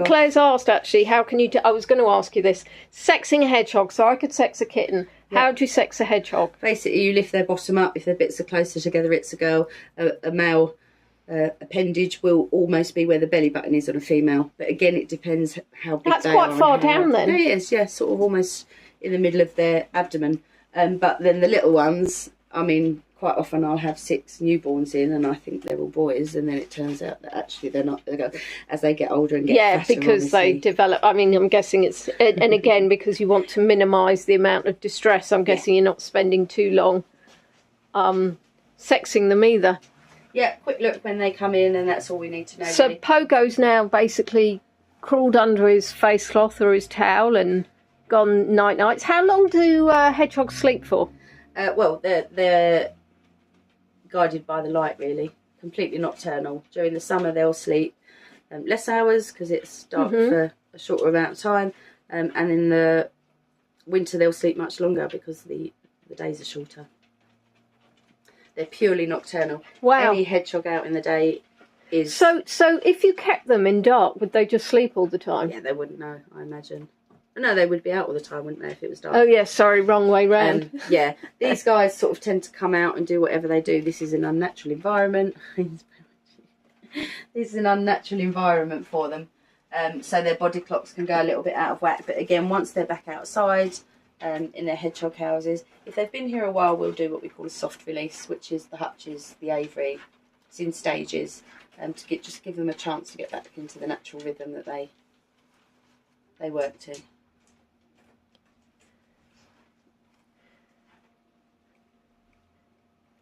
Claire's asked, actually, how can you... I was going to ask you this. Sexing a hedgehog, so I could sex a kitten. Yep. How do you sex a hedgehog? Basically, you lift their bottom up. If their bits are closer together, it's a girl. A male appendage will almost be where the belly button is on a female. But again, it depends how big they are. That's quite far down then. It is, yeah, sort of almost in the middle of their abdomen. But then the little ones, I mean, quite often I'll have 6 newborns in, and I think they're all boys, and then it turns out that actually they're not. As they get older and get fatter, because obviously. they develop. I mean, I'm guessing it's, and again, because you want to minimise the amount of distress, I'm guessing you're not spending too long sexing them either. Yeah, quick look when they come in, and that's all we need to know. So really. Pogo's now basically crawled under his face cloth or his towel and gone night-nights. How long do hedgehogs sleep for? Well, they're guided by the light, really. Completely nocturnal. During the summer, they'll sleep less hours because it's dark for a shorter amount of time, and in the winter they'll sleep much longer because the days are shorter. They're purely nocturnal. Wow. Any hedgehog out in the day is... So if you kept them in dark, would they just sleep all the time? Yeah, they wouldn't know, I imagine. No, they would be out all the time, wouldn't they, if it was dark? Oh, yes, sorry, wrong way round. Yeah, these guys sort of tend to come out and do whatever they do. This is an unnatural environment. This is an unnatural environment for them. So their body clocks can go a little bit out of whack. But again, once they're back outside in their hedgehog houses, if they've been here a while, we'll do what we call a soft release, which is the hutches, the aviary. It's in stages to just give them a chance to get back into the natural rhythm that they worked in.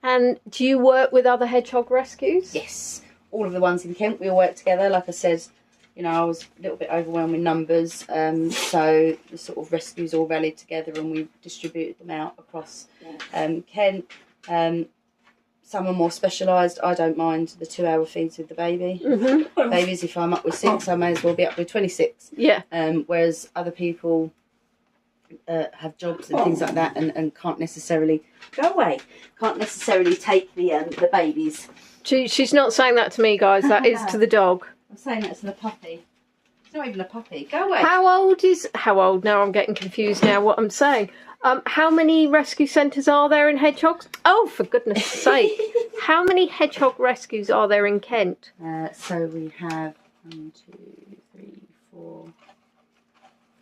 And do you work with other hedgehog rescues? Yes, all of the ones in Kent, we all work together. Like I said, you know, I was a little bit overwhelmed with numbers, so the sort of rescues all rallied together and we distributed them out across Kent. Some are more specialised. I don't mind the 2-hour feeds with the baby. Babies, if I'm up with 6, I may as well be up with 26. Yeah. Whereas other people have jobs and things like that, and can't necessarily can't necessarily take the babies. She's not saying that to me, guys. That is to the dog. I'm saying that to the puppy. It's not even a puppy. Go away. How old? Now I'm getting confused now what I'm saying. How many rescue centres are there in hedgehogs? Oh, for goodness sake. How many hedgehog rescues are there in Kent? So we have 1, 2, 3, 4,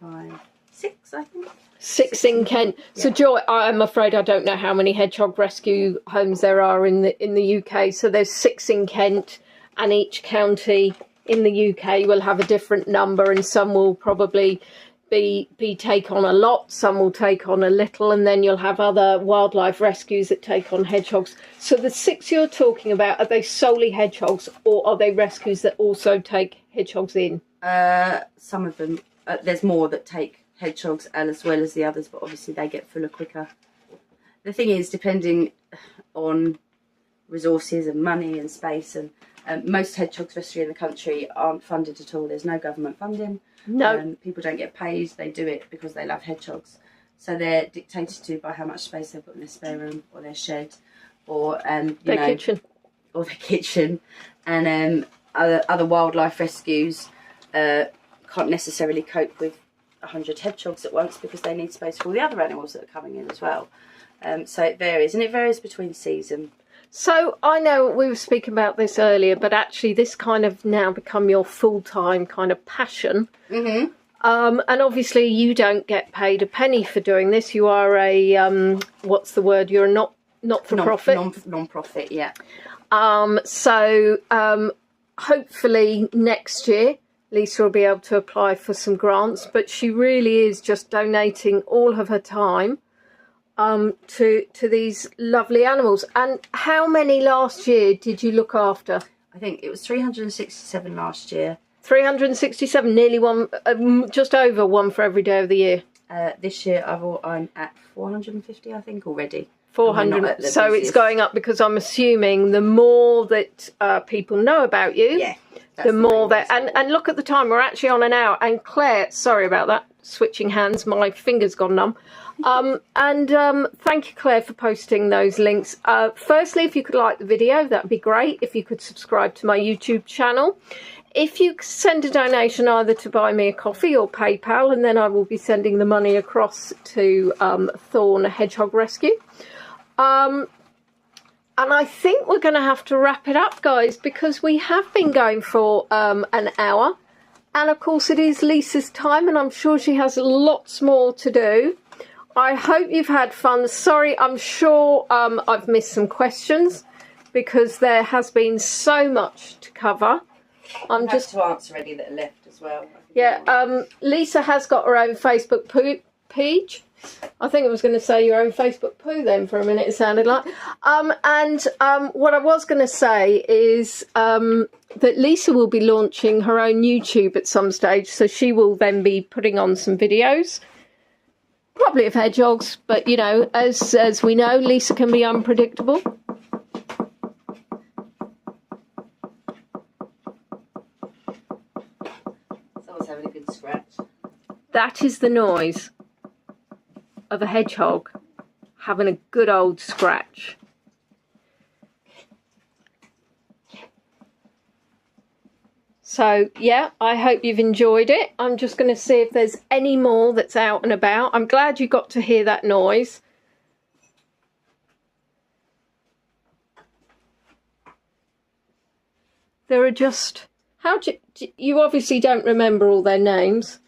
5, 6, I think. 6 in Kent. Yeah. So Joy, I'm afraid I don't know how many hedgehog rescue homes there are in the UK. So there's 6 in Kent, and each county in the UK will have a different number, and some will probably be take on a lot, some will take on a little, and then you'll have other wildlife rescues that take on hedgehogs. So the 6 you're talking about, are they solely hedgehogs, or are they rescues that also take hedgehogs in? Some of them. There's more that take hedgehogs as well as the others, but obviously they get fuller quicker. The thing is, depending on resources and money and space, and most hedgehogs rescue in the country aren't funded at all. There's no government funding. No. People don't get paid. They do it because they love hedgehogs. So they're dictated to by how much space they've got in their spare room or their shed, or their kitchen. Or their kitchen. And other wildlife rescues can't necessarily cope with 100 hedgehogs at once because they need space for all the other animals that are coming in as well. So it varies, and it varies between season. So I know we were speaking about this earlier, but actually this kind of now become your full-time kind of passion. And obviously you don't get paid a penny for doing this. You are a, what's the word? You're a not-for-profit. Non-profit, yeah. So hopefully next year Lisa will be able to apply for some grants, but she really is just donating all of her time to these lovely animals. And how many last year did you look after? I think it was 367 last year. 367, nearly one, just over one for every day of the year. This year I'm at 450, I think, already. 400. So it's going up because I'm assuming the more that people know about you, the more that. And look at the time, we're actually on an hour. And Claire, sorry about that, switching hands, my finger's gone numb. Thank you, Claire, for posting those links. Firstly, if you could like the video, that'd be great. If you could subscribe to my YouTube channel. If you send a donation either to buy me a coffee or PayPal, and then I will be sending the money across to Thorne Hedgehog Rescue. And I think we're going to have to wrap it up, guys, because we have been going for an hour. And, of course, it is Lisa's time, and I'm sure she has lots more to do. I hope you've had fun. Sorry, I'm sure I've missed some questions because there has been so much to cover. I'm just to answer any that are left as well. Yeah, Lisa has got her own Facebook page. I think I was going to say your own Facebook poo then for a minute, it sounded like. What I was going to say is that Lisa will be launching her own YouTube at some stage, so she will then be putting on some videos, probably of hedgehogs, but you know, as we know, Lisa can be unpredictable. Someone's having a good scratch. That is the noise of a hedgehog having a good old scratch. So yeah, I hope you've enjoyed it. I'm just going to see if there's any more that's out and about. I'm glad you got to hear that noise. There are just, you obviously don't remember all their names.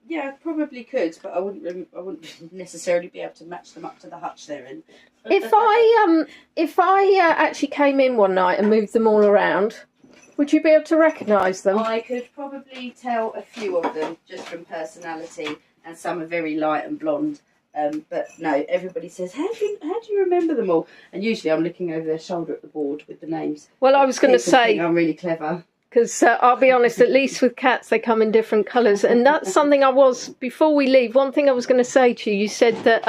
Yeah, I probably could, but I wouldn't necessarily be able to match them up to the hutch they're in. If I actually came in one night and moved them all around, would you be able to recognise them? I could probably tell a few of them just from personality, and some are very light and blonde. But no, everybody says, how do you remember them all? And usually I'm looking over their shoulder at the board with the names. Well, I was going to say, I'm really clever. Because I'll be honest, at least with cats, they come in different colours. And that's something before we leave, one thing I was going to say to you, you said that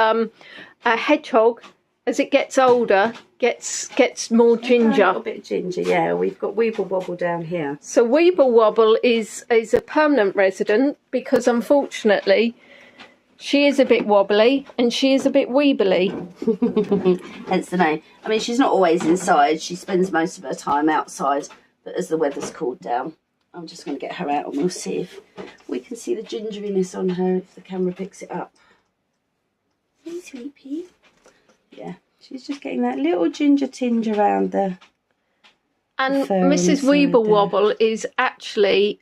a hedgehog, as it gets older, gets more ginger. A little bit ginger, yeah. We've got Weeble Wobble down here. So Weeble Wobble is a permanent resident because, unfortunately, she is a bit wobbly and she is a bit weebly. Hence the name. I mean, she's not always inside. She spends most of her time outside. But as the weather's cooled down, I'm just going to get her out and we'll see if we can see the gingeriness on her if the camera picks it up. Hey, sweet pea. Yeah, she's just getting that little ginger tinge around the And Mrs. Weeble Wobble is actually,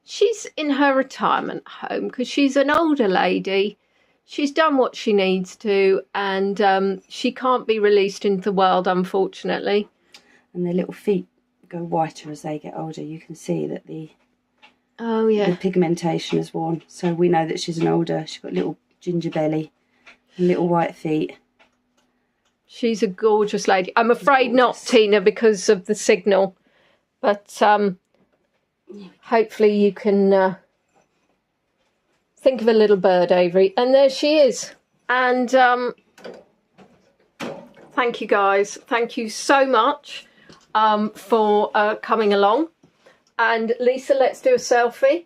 she's in her retirement home because she's an older lady. She's done what she needs to and she can't be released into the world, unfortunately. And their little feet go whiter as they get older. You can see that the pigmentation has worn, so we know that she's she's got a little ginger belly and little white feet. She's a gorgeous lady. I'm afraid not, Tina, because of the signal, but hopefully you can think of a little bird, Avery, and there she is. And thank you guys, thank you so much for coming along. And Lisa, let's do a selfie.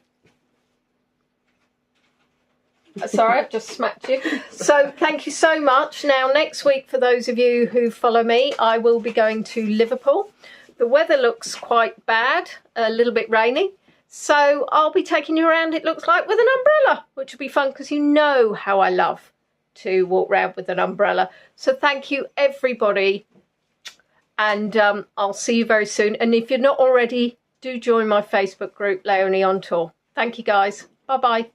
Sorry, I've just smacked you. So thank you so much. Now, next week, for those of you who follow me, I will be going to Liverpool. The weather looks quite bad, a little bit rainy. So I'll be taking you around, it looks like, with an umbrella, which will be fun because you know how I love to walk around with an umbrella. So thank you, everybody. And I'll see you very soon. And if you're not already, do join my Facebook group, Leonie on Tour. Thank you, guys. Bye-bye.